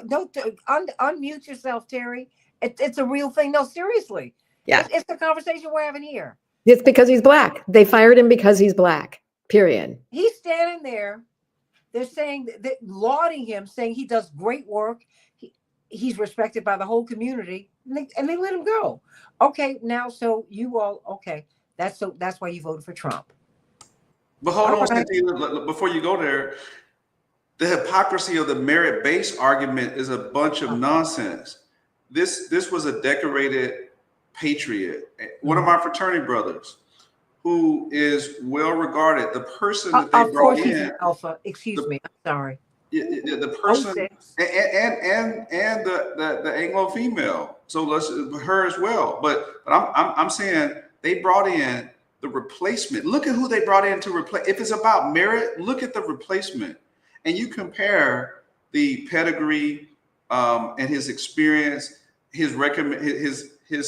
Don't unmute yourself, Terry. It's a real thing. No, seriously. Yeah. It's the conversation we're having here. It's because he's black. They fired him because he's black. Period. He's standing there. They're saying that lauding him, saying he does great work. He's respected by the whole community, and they let him go. Okay, now so you all okay? That's why you voted for Trump. But hold All on, right. Santita, before you go there, the hypocrisy of the merit-based argument is a bunch of nonsense. This was a decorated patriot, one of my fraternity brothers, who is well regarded. The person that they Of brought course, he's in, an alpha. Excuse me. I'm sorry. the person, 06. and the Anglo female. So let's her as well. But I'm saying they brought in the replacement. Look at who they brought in to replace. If it's about merit, look at the replacement, and you compare the pedigree and his experience. His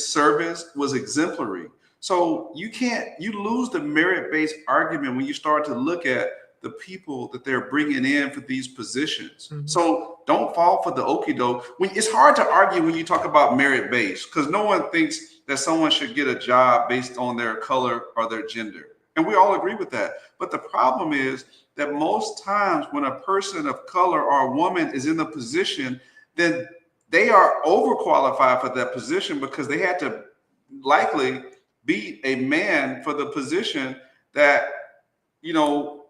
service was exemplary. So you lose the merit-based argument when you start to look at the people that they're bringing in for these positions. Mm-hmm. So don't fall for the okie doke. It's hard to argue when you talk about merit-based because no one thinks that someone should get a job based on their color or their gender. And we all agree with that. But the problem is that most times when a person of color or a woman is in the position, then they are overqualified for that position because they had to likely be a man for the position that,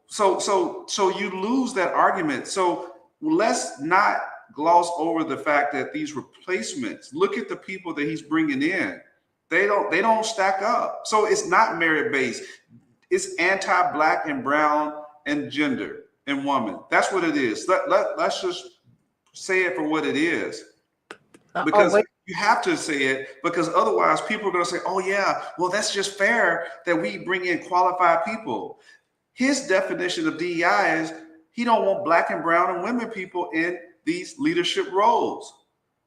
so you lose that argument. So let's not gloss over the fact that these replacements, look at the people that he's bringing in. They don't stack up. So it's not merit-based. It's anti-black and brown and gender and woman. That's what it is. Let's just say it for what it is. Because you have to say it, because otherwise people are going to say, oh yeah, well, that's just fair that we bring in qualified people. His definition of DEI is he don't want black and brown and women people in these leadership roles.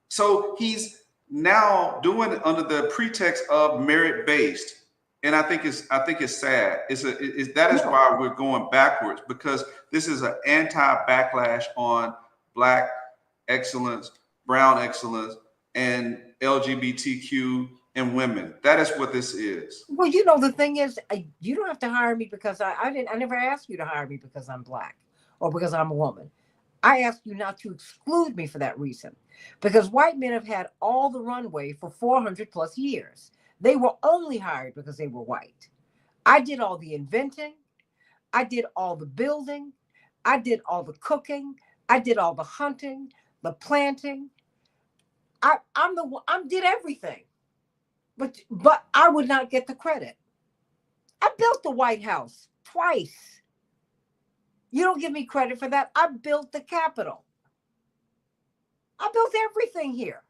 So he's now doing it under the pretext of merit-based. And I think it's sad. That is why we're going backwards, because this is an anti-backlash on black excellence, brown excellence, and LGBTQ and women. That is what this is. Well, the thing is, you don't have to hire me because I never asked you to hire me because I'm black or because I'm a woman. I asked you not to exclude me for that reason, because white men have had all the runway for 400 plus years. They were only hired because they were white. I did all the inventing. I did all the building. I did all the cooking. I did all the hunting, the planting. I did everything, but I would not get the credit. I built the White House twice. You don't give me credit for that. I built the Capitol. I built everything here.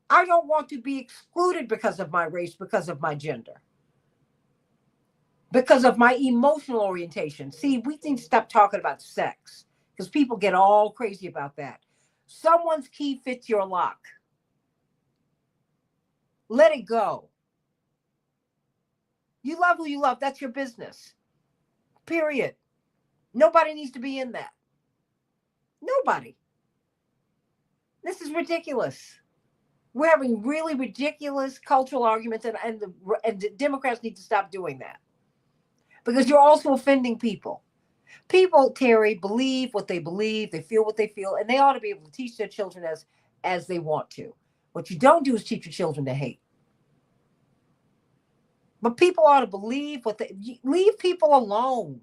I don't want to be excluded because of my race, because of my gender, because of my emotional orientation. See, we need to stop talking about sex because people get all crazy about that. Someone's key fits your lock. Let it go. You love who you love. That's your business. Period. Nobody needs to be in that. Nobody. This is ridiculous. We're having really ridiculous cultural arguments, and the Democrats need to stop doing that, because you're also offending people. People, Terry, believe what they believe, they feel what they feel, and they ought to be able to teach their children as they want to. What you don't do is teach your children to hate. But people ought to believe leave people alone.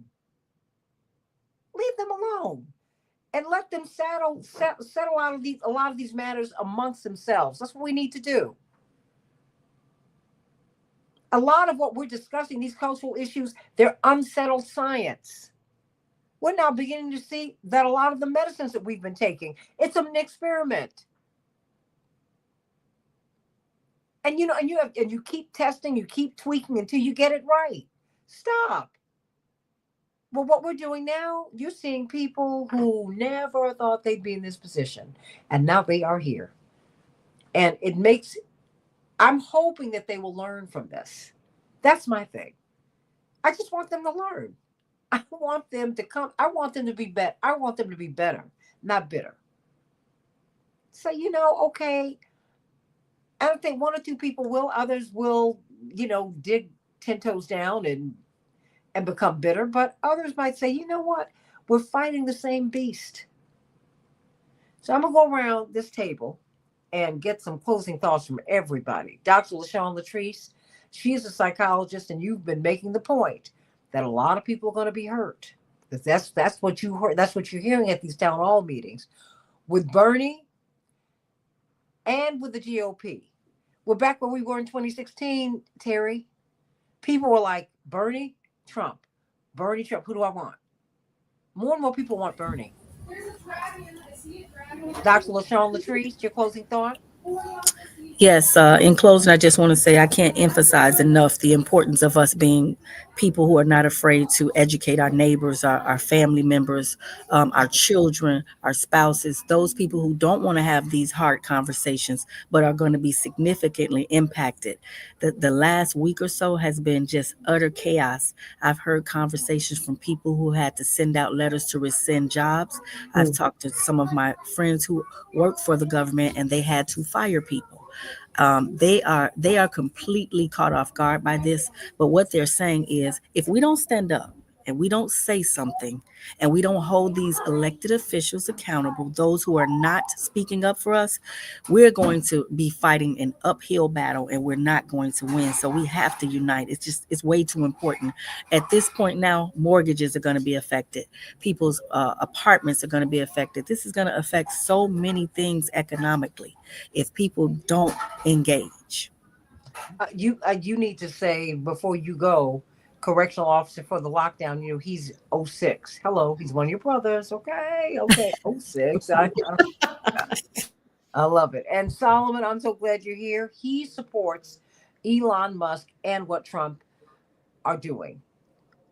Leave them alone. And let them settle out of a lot of these matters amongst themselves. That's what we need to do. A lot of what we're discussing, these cultural issues, they're unsettled science. We're now beginning to see that a lot of the medicines that we've been taking, it's an experiment. And you keep testing, you keep tweaking until you get it right. Stop. Well, what we're doing now, you're seeing people who never thought they'd be in this position, and now they are here. And I'm hoping that they will learn from this. That's my thing. I just want them to learn. I want them to come. I want them to be better. I want them to be better, not bitter. So, okay. I don't think one or two people will. Others will, dig 10 toes down and become bitter. But others might say, you know what? We're fighting the same beast. So I'm going to go around this table and get some closing thoughts from everybody. Dr. LaShawn Latrice, she's a psychologist, and you've been making the point that a lot of people are going to be hurt. Because that's what you heard. That's what you're hearing at these town hall meetings with Bernie and with the GOP. We're back where we were in 2016, Terry. People were like, Bernie, Trump. Bernie, Trump. Who do I want? More and more people want Bernie. Dr. LaShawn Latrice, your closing thought? Yes, in closing, I just want to say I can't emphasize enough the importance of us being people who are not afraid to educate our neighbors, our family members, our children, our spouses, those people who don't want to have these hard conversations, but are going to be significantly impacted. The last week or so has been just utter chaos. I've heard conversations from people who had to send out letters to rescind jobs. I've talked to some of my friends who work for the government, and they had to fire people. They are completely caught off guard by this. But what they're saying is, if we don't stand up and we don't say something, and we don't hold these elected officials accountable, those who are not speaking up for us, we're going to be fighting an uphill battle, and we're not going to win. So we have to unite. It's way too important. At this point now, mortgages are going to be affected. People's apartments are going to be affected. This is going to affect so many things economically if people don't engage. You need to say before you go, correctional officer for the lockdown, he's 06. Hello, he's one of your brothers. Okay, 06. I love it. And Solomon, I'm so glad you're here. He supports Elon Musk and what Trump are doing.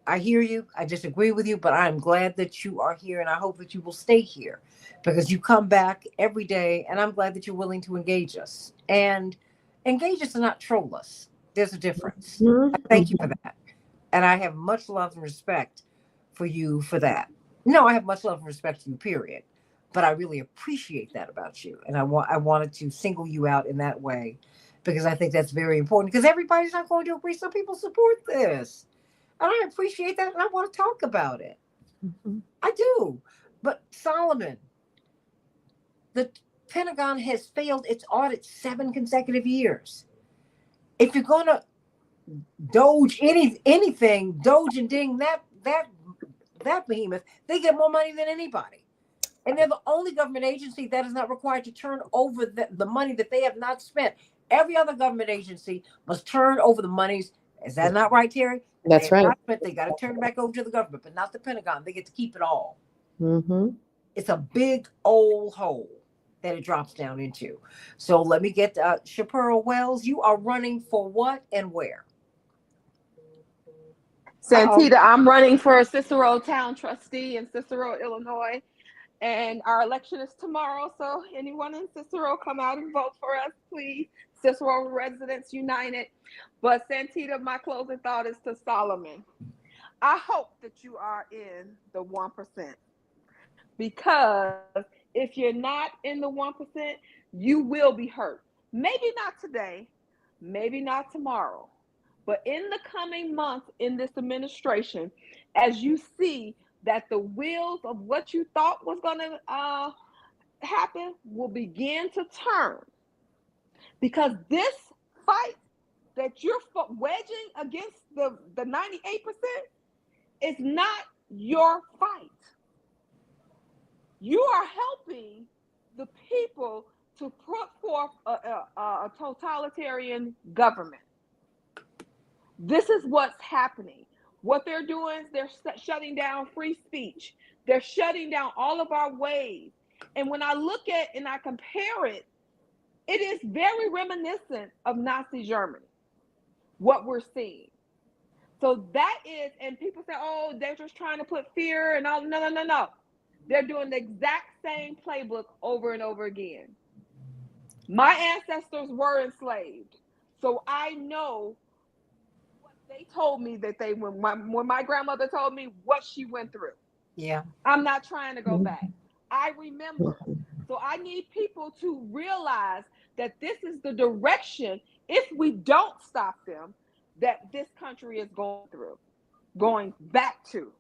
I hear you. I disagree with you, but I'm glad that you are here, and I hope that you will stay here, because you come back every day, and I'm glad that you're willing to engage us. And engage us and not troll us. There's a difference. I thank you for that. And I have much love and respect for you for that. No, I have much love and respect for you, period. But I really appreciate that about you. And I wanted to single you out in that way, because I think that's very important, because everybody's not going to agree. Some people support this. And I appreciate that, and I want to talk about it. I do. But Solomon, the Pentagon has failed its audit 7 consecutive years. If you're going to Doge anything, Doge and Ding, that behemoth, they get more money than anybody. And they're the only government agency that is not required to turn over the money that they have not spent. Every other government agency must turn over the monies. Is that not right, Terry? That's right. They got to turn it back over to the government, but not the Pentagon. They get to keep it all. Mm-hmm. It's a big old hole that it drops down into. So let me get Shapiro Wells. You are running for what and where? Santita, I'm running for Cicero Town Trustee in Cicero, Illinois. And our election is tomorrow. So anyone in Cicero, come out and vote for us, please. Cicero Residents United. But Santita, my closing thought is to Solomon. I hope that you are in the 1%, because if you're not in the 1%, you will be hurt. Maybe not today, maybe not tomorrow, but in the coming months in this administration, as you see that the wheels of what you thought was going to happen will begin to turn, because this fight that you're wedging against the 98% is not your fight. You are helping the people to put forth a totalitarian government. This is what's happening. What they're doing is they're shutting down free speech. They're shutting down all of our ways. And when I look at and I compare it, it is very reminiscent of Nazi Germany, what we're seeing. So that is, and people say, oh, they're just trying to put fear and all. No. They're doing the exact same playbook over and over again. My ancestors were enslaved, so I know what they told me that they, when my grandmother told me what she went through. Yeah. I'm not trying to go back. I remember. So I need people to realize that this is the direction, if we don't stop them, that this country is going back to.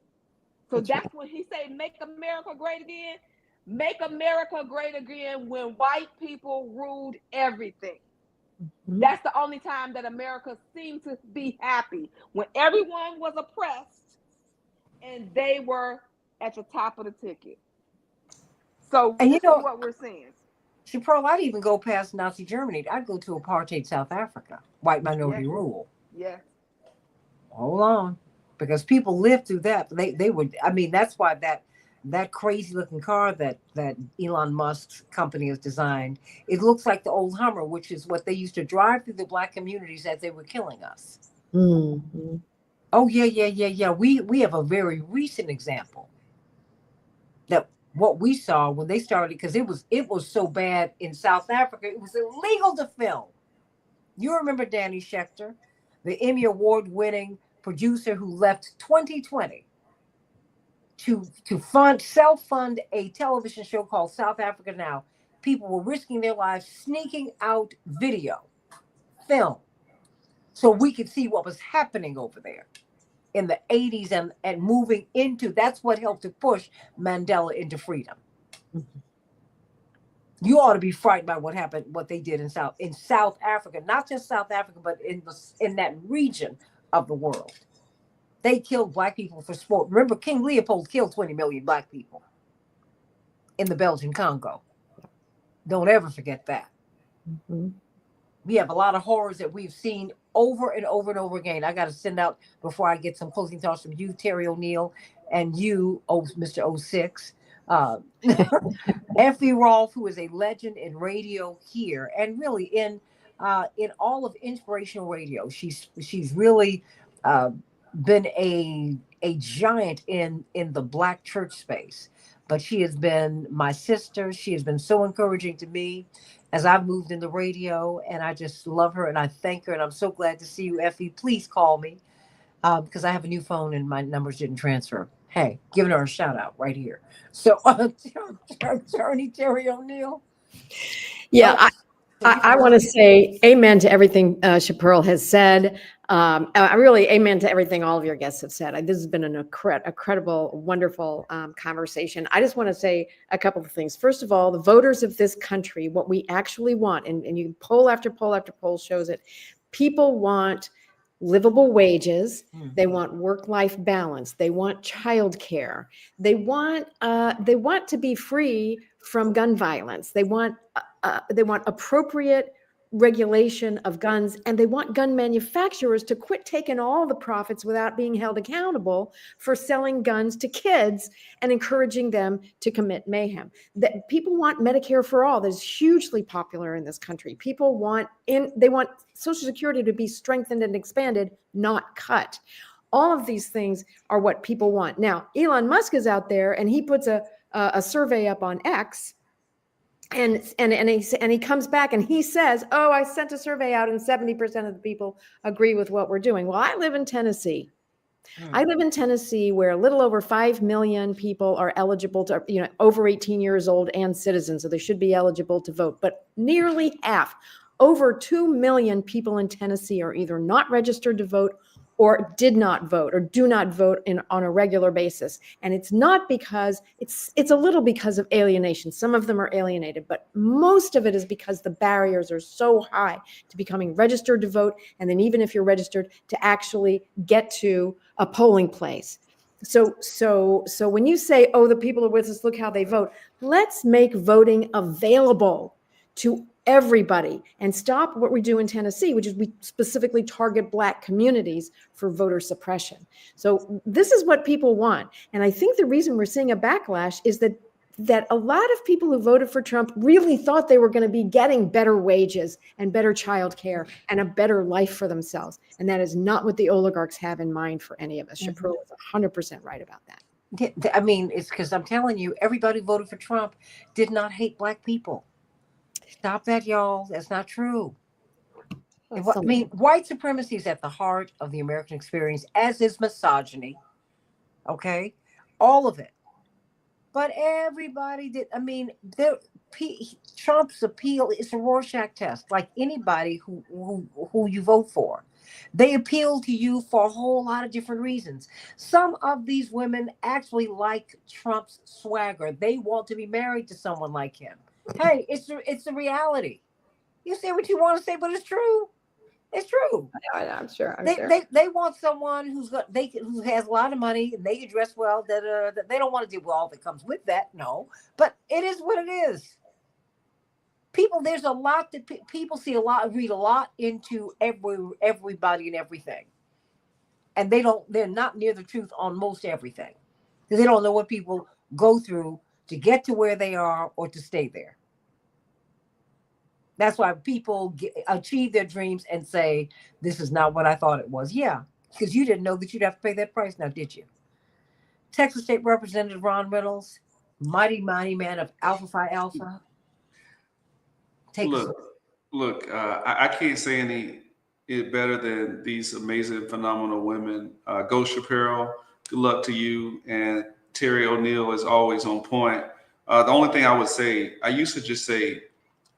So that's when he said, make America great again. Make America great again when white people ruled everything. That's the only time that America seemed to be happy, when everyone was oppressed and they were at the top of the ticket. So and this is what we're seeing. Chaparral, I'd even go past Nazi Germany. I'd go to apartheid South Africa, white minority rule. Yes. Hold on. Because people lived through that. They would, I mean, that's why that crazy looking car that Elon Musk's company has designed, it looks like the old Hummer, which is what they used to drive through the black communities as they were killing us. Mm-hmm. Oh yeah. We have a very recent example that what we saw when they started, because it was so bad in South Africa, it was illegal to film. You remember Danny Schechter, the Emmy Award winning producer who left 2020 to self-fund a television show called South Africa Now. People were risking their lives sneaking out film, so we could see what was happening over there in the 80s and moving into, that's what helped to push Mandela into freedom. Mm-hmm. You ought to be frightened by what happened, what they did in South Africa, not just South Africa, but in that region of the world. They killed black people for sport. Remember, King Leopold killed 20 million black people in the Belgian Congo. Don't ever forget that. Mm-hmm. We have a lot of horrors that we've seen over and over and over again. I got to send out, before I get some closing thoughts from you, Terry O'Neill, and you, Mr. 06. Effie Rolfe, who is a legend in radio here and really in all of inspirational radio. She's really been a giant in the black church space, but she has been my sister. She has been so encouraging to me as I've moved in the radio, and I just love her and I thank her, and I'm so glad to see you, Effie. Please call me because I have a new phone and my numbers didn't transfer. Hey, giving her a shout out right here. So, Attorney Terry O'Neill. Yeah, I want to say amen to everything Chaparral has said. I really amen to everything all of your guests have said. This has been an incredible, wonderful conversation. I just want to say a couple of things. First of all, the voters of this country, what we actually want, and you poll after poll after poll shows it, people want livable wages. They want work-life balance. They want childcare. They want to be free from gun violence. They want appropriate regulation of guns, and they want gun manufacturers to quit taking all the profits without being held accountable for selling guns to kids and encouraging them to commit mayhem. That people want Medicare for all. That's hugely popular in this country. People they want Social Security to be strengthened and expanded, not cut. All of these things are what people want. Now, Elon Musk is out there and he puts a a survey up on X, and he comes back and he says, "Oh, I sent a survey out and 70% of the people agree with what we're doing." Well, I live in Tennessee. I live in Tennessee, where a little over 5 million people are eligible to, over 18 years old and citizens, so they should be eligible to vote. But nearly half, over 2 million people in Tennessee are either not registered to vote or did not vote or do not vote on a regular basis. And it's not because it's a little because of alienation. Some of them are alienated, but most of it is because the barriers are so high to becoming registered to vote. And then even if you're registered, to actually get to a polling place. So when you say, "Oh, the people are with us, look how they vote," let's make voting available to everybody and stop what we do in Tennessee, which is we specifically target Black communities for voter suppression. So this is what people want. And I think the reason we're seeing a backlash is that a lot of people who voted for Trump really thought they were going to be getting better wages and better childcare and a better life for themselves. And that is not what the oligarchs have in mind for any of us. Shapiro is 100% right about that. Yeah, I mean, it's because I'm telling you, everybody who voted for Trump did not hate Black people. Stop that, y'all. That's not true. I mean, white supremacy is at the heart of the American experience, as is misogyny. Okay? All of it. But everybody did. I mean, Trump's appeal is a Rorschach test, like anybody who you vote for. They appeal to you for a whole lot of different reasons. Some of these women actually like Trump's swagger. They want to be married to someone like him. Hey, it's the reality. You say what you want to say, but it's true. It's true. I'm sure. They want someone who has a lot of money and they can dress well. That they don't want to deal with all that comes with that. No, but it is what it is. There's a lot that people read a lot into everybody and everything, and they're not near the truth on most everything because they don't know what people go through to get to where they are or to stay there. That's why people achieve their dreams and say, "This is not what I thought it was." Yeah, because you didn't know that you'd have to pay that price now, did you? Texas State Representative Ron Reynolds, mighty man of Alpha Phi Alpha. Look, I can't say any better than these amazing, phenomenal women. Go Shapiro, good luck to you. And Terry O'Neill is always on point. The only thing I would say, I used to just say,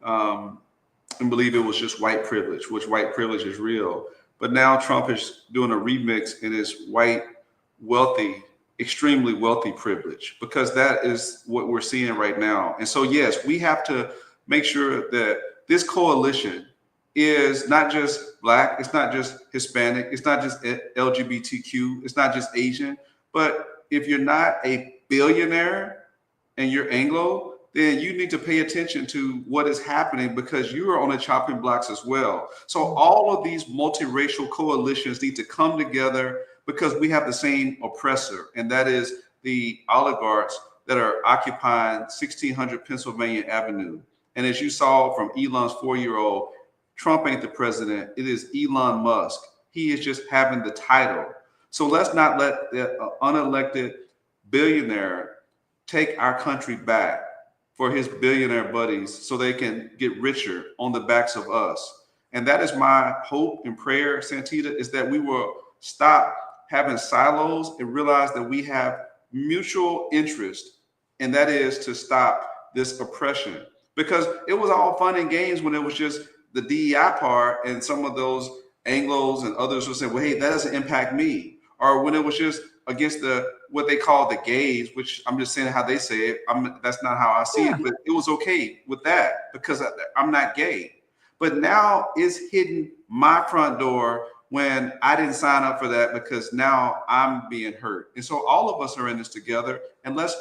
and believe it was just white privilege, which white privilege is real. But now Trump is doing a remix and it's white, wealthy, extremely wealthy privilege, because that is what we're seeing right now. And so, yes, we have to make sure that this coalition is not just Black, it's not just Hispanic, it's not just LGBTQ, it's not just Asian. But if you're not a billionaire and you're Anglo, then you need to pay attention to what is happening, because you are on the chopping blocks as well. So all of these multiracial coalitions need to come together, because we have the same oppressor, and that is the oligarchs that are occupying 1600 Pennsylvania Avenue. And as you saw from Elon's 4-year-old, Trump ain't the president. It is Elon Musk. He is just having the title. So let's not let the unelected billionaire take our country back for his billionaire buddies so they can get richer on the backs of us. And that is my hope and prayer, Santita, is that we will stop having silos and realize that we have mutual interest, and that is to stop this oppression. Because it was all fun and games when it was just the DEI part, and some of those Anglos and others would say, well, hey, that doesn't impact me. Or when it was just against what they call the gays, which I'm just saying how they say it. That's not how I see it, but it was okay with that because I'm not gay. But now it's hitting my front door when I didn't sign up for that, because now I'm being hurt. And so all of us are in this together, and let's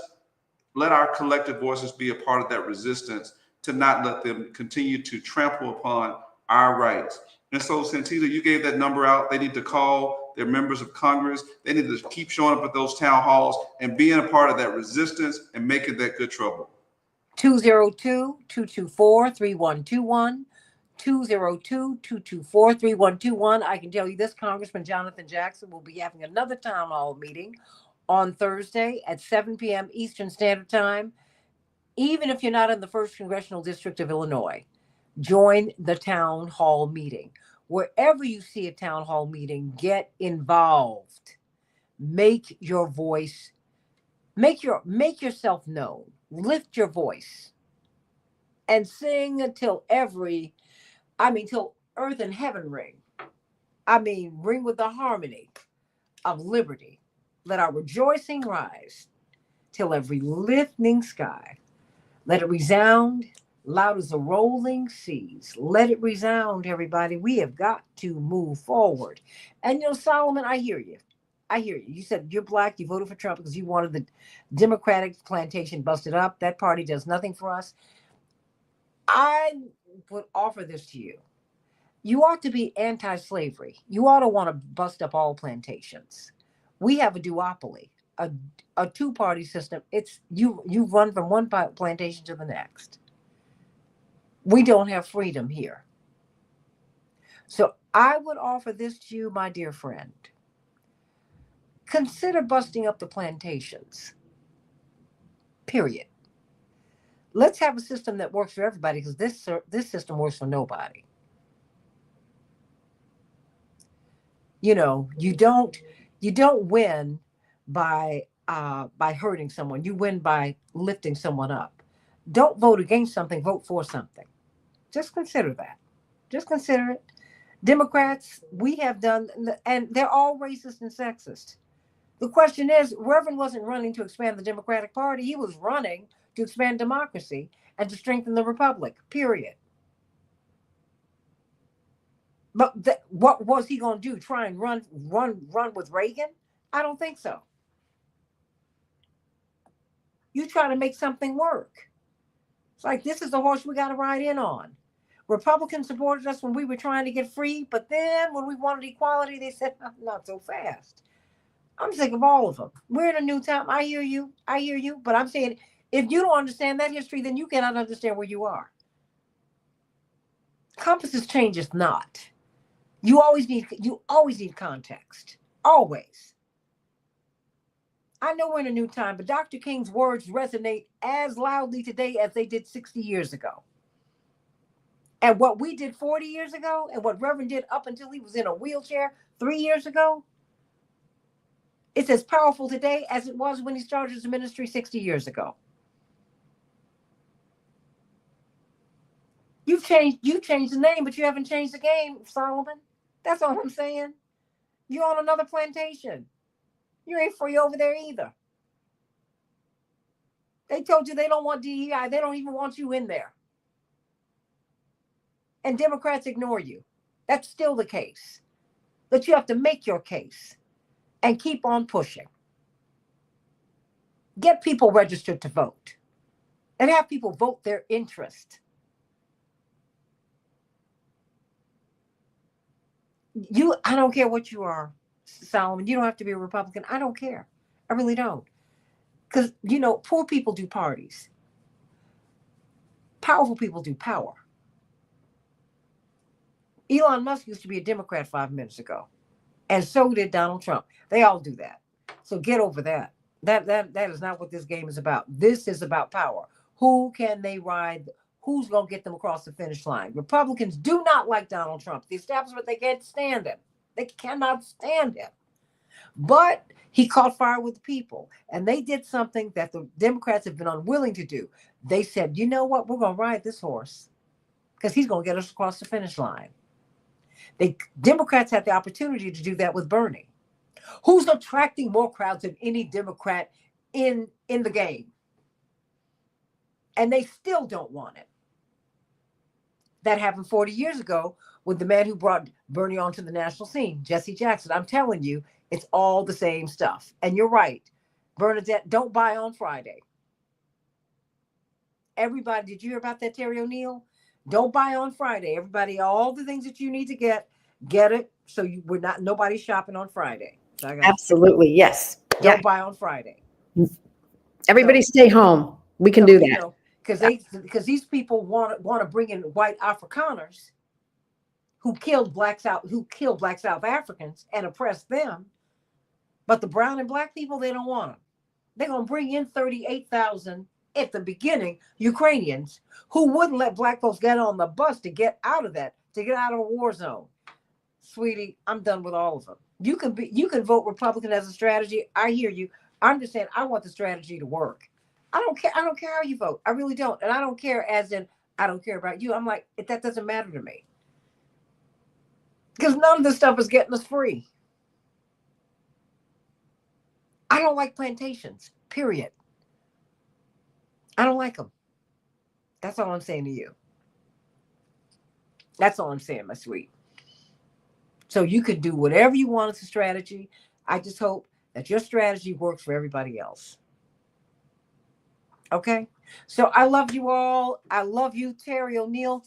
let our collective voices be a part of that resistance to not let them continue to trample upon our rights. And so, Santita, you gave that number out. They need to call their members of Congress. They need to keep showing up at those town halls and being a part of that resistance and making that good trouble. 202-224-3121. 202-224-3121. I can tell you this, Congressman Jonathan Jackson will be having another town hall meeting on Thursday at 7 p.m. Eastern Standard Time. Even if you're not in the 1st Congressional District of Illinois, join the town hall meeting. Wherever you see a town hall meeting, get involved. Make your voice, make yourself known. Lift your voice and sing until till earth and heaven ring. Ring with the harmony of liberty. Let our rejoicing rise till every lifting sky. Let it resound loud as the rolling seas. Let it resound, everybody. We have got to move forward. And Solomon, I hear you. You said you're Black. You voted for Trump because you wanted the Democratic plantation busted up. That party does nothing for us. I would offer this to you. You ought to be anti-slavery. You ought to want to bust up all plantations. We have a duopoly, a two-party system. It's you run from one plantation to the next. We don't have freedom here. So I would offer this to you, my dear friend. Consider busting up the plantations. Period. Let's have a system that works for everybody, because this system works for nobody. You don't win by hurting someone. You win by lifting someone up. Don't vote against something, vote for something. Just consider that. Just consider it. Democrats, we have done, and they're all racist and sexist. The question is, Reverend wasn't running to expand the Democratic Party. He was running to expand democracy and to strengthen the republic, period. But what was he going to do? Try and run with Reagan? I don't think so. You try to make something work. It's like, this is the horse we got to ride in on. Republicans supported us when we were trying to get free, but then when we wanted equality, they said, not so fast. I'm sick of all of them. We're in a new time. I hear you. But I'm saying, if you don't understand that history, then you cannot understand where you are. Compasses changes not. You always need context. Always. I know we're in a new time, but Dr. King's words resonate as loudly today as they did 60 years ago. And what we did 40 years ago, and what Reverend did up until he was in a wheelchair 3 years ago, it's as powerful today as it was when he started his ministry 60 years ago. You changed the name, but you haven't changed the game, Solomon. That's all I'm saying. You're on another plantation. You ain't free over there either. They told you they don't want DEI. They don't even want you in there. And Democrats ignore you. That's still the case. But you have to make your case and keep on pushing. Get people registered to vote and have people vote their interest. I don't care what you are, Solomon. You don't have to be a Republican. I don't care. I really don't. Because, poor people do parties. Powerful people do power. Elon Musk used to be a Democrat 5 minutes ago. And so did Donald Trump. They all do that. So get over that. That is not what this game is about. This is about power. Who can they ride? Who's going to get them across the finish line? Republicans do not like Donald Trump. The establishment, they can't stand him. They cannot stand him. But he caught fire with the people. And they did something that the Democrats have been unwilling to do. They said, you know what? We're going to ride this horse because he's going to get us across the finish line. Democrats had the opportunity to do that with Bernie, who's attracting more crowds than any Democrat in the game. And they still don't want it. That happened 40 years ago with the man who brought Bernie onto the national scene, Jesse Jackson. I'm telling you, it's all the same stuff. And you're right. Bernadette, don't buy on Friday. Everybody, did you hear about that, Terry O'Neill? Don't buy on Friday. Everybody, all the things that you need to get it. So nobody's shopping on Friday. So Absolutely. Yes. Don't buy on Friday. Everybody stay home. We can do that. Because these people want to bring in white Afrikaners who killed black South Africans and oppressed them. But the brown and black people, they don't want them. They're going to bring in 38,000 at the beginning, Ukrainians, who wouldn't let black folks get on the bus to get out of that, to get out of a war zone. Sweetie, I'm done with all of them. You can vote Republican as a strategy. I hear you. I'm just saying I want the strategy to work. I don't care how you vote. I really don't. And I don't care as in I don't care about you. I'm like, that doesn't matter to me. Because none of this stuff is getting us free. I don't like plantations, period. I don't like them. That's all I'm saying to you. That's all I'm saying, my sweet. So you could do whatever you want as a strategy. I just hope that your strategy works for everybody else. Okay? So I love you all. I love you, Terry O'Neill.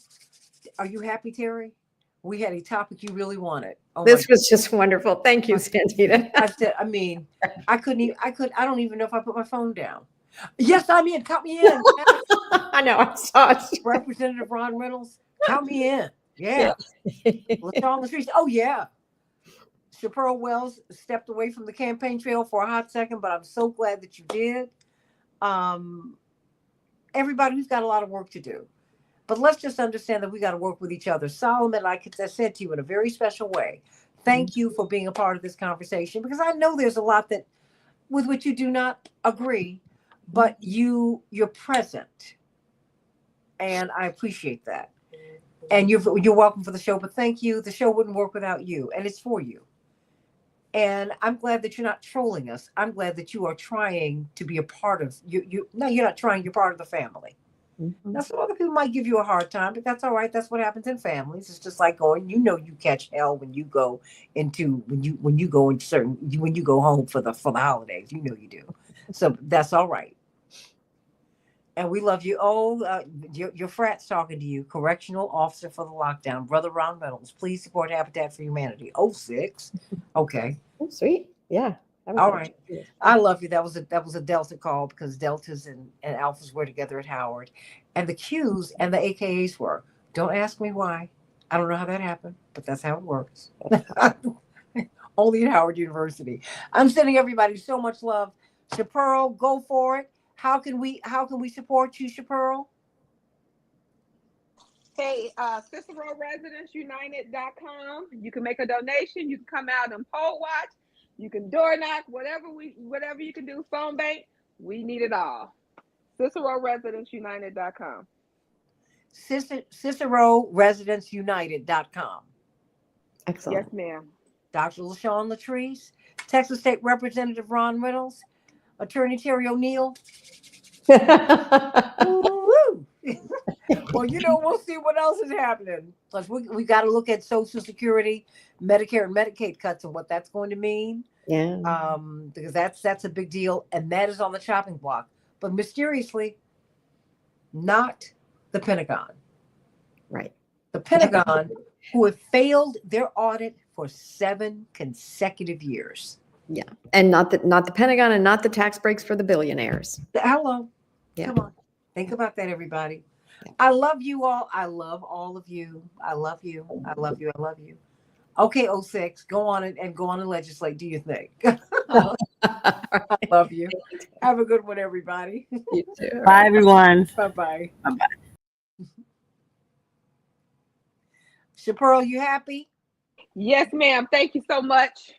Are you happy, Terry? We had a topic you really wanted. Oh, This was just wonderful. Thank you, Santita. I said, I don't even know if I put my phone down. Yes, I'm in. Count me in. I know. I saw it. Representative Ron Reynolds, count me in. Yeah. LaShawn Latrice. Oh, yeah. Chaparral Wells stepped away from the campaign trail for a hot second, but I'm so glad that you did. Everybody, we've got a lot of work to do. But let's just understand that we got to work with each other. Solomon, like I said to you in a very special way, thank you for being a part of this conversation, because I know there's a lot that with which you do not agree, but you're present. And I appreciate that. And you're welcome for the show, but thank you. The show wouldn't work without you, and it's for you. And I'm glad that you're not trolling us. I'm glad that you are trying to be a part of No, you're not trying. You're part of the family. Mm-hmm. Now, some other people might give you a hard time, but that's all right. That's what happens in families. It's just like going. You catch hell when you go when you go home for the holidays. You know you do. So that's all right. And we love you. Oh, your frat's talking to you. Correctional officer for the lockdown, Brother Ron Reynolds. Please support Habitat for Humanity. 06. Okay. Oh, sweet. Yeah. All right. I love you. That was a Delta call, because Deltas and Alphas were together at Howard. And the Qs and the AKAs were. Don't ask me why. I don't know how that happened, but that's how it works. Only at Howard University. I'm sending everybody so much love. Chaparral, go for it. How can we support you, Chaparral? Hey, CiceroResidenceUnited.com. You can make a donation. You can come out and poll watch. You can door knock, whatever you can do. Phone bank. We need it all. CiceroResidenceUnited.com. CiceroResidenceUnited.com. Excellent. Yes, ma'am. Dr. LaShawn Latrice, Texas State Representative Ron Reynolds, Attorney Terry O'Neill. Woo! Well, we'll see what else is happening. Plus, we got to look at Social Security, Medicare, and Medicaid cuts and what that's going to mean. Yeah. Because that's a big deal, and that is on the chopping block. But mysteriously, not the Pentagon. Right. The Pentagon, who have failed their audit for 7 consecutive years. Yeah. And not the Pentagon, and not the tax breaks for the billionaires. Hello. Yeah. Come on. Think about that, everybody. Yeah. I love you all. I love all of you. I love you. I love you. I love you. Okay, 06, go on and legislate. Do you think? I love you. Have a good one, everybody. You too. Bye, everyone. Bye-bye. Bye-bye. Chaparral, you happy? Yes, ma'am. Thank you so much.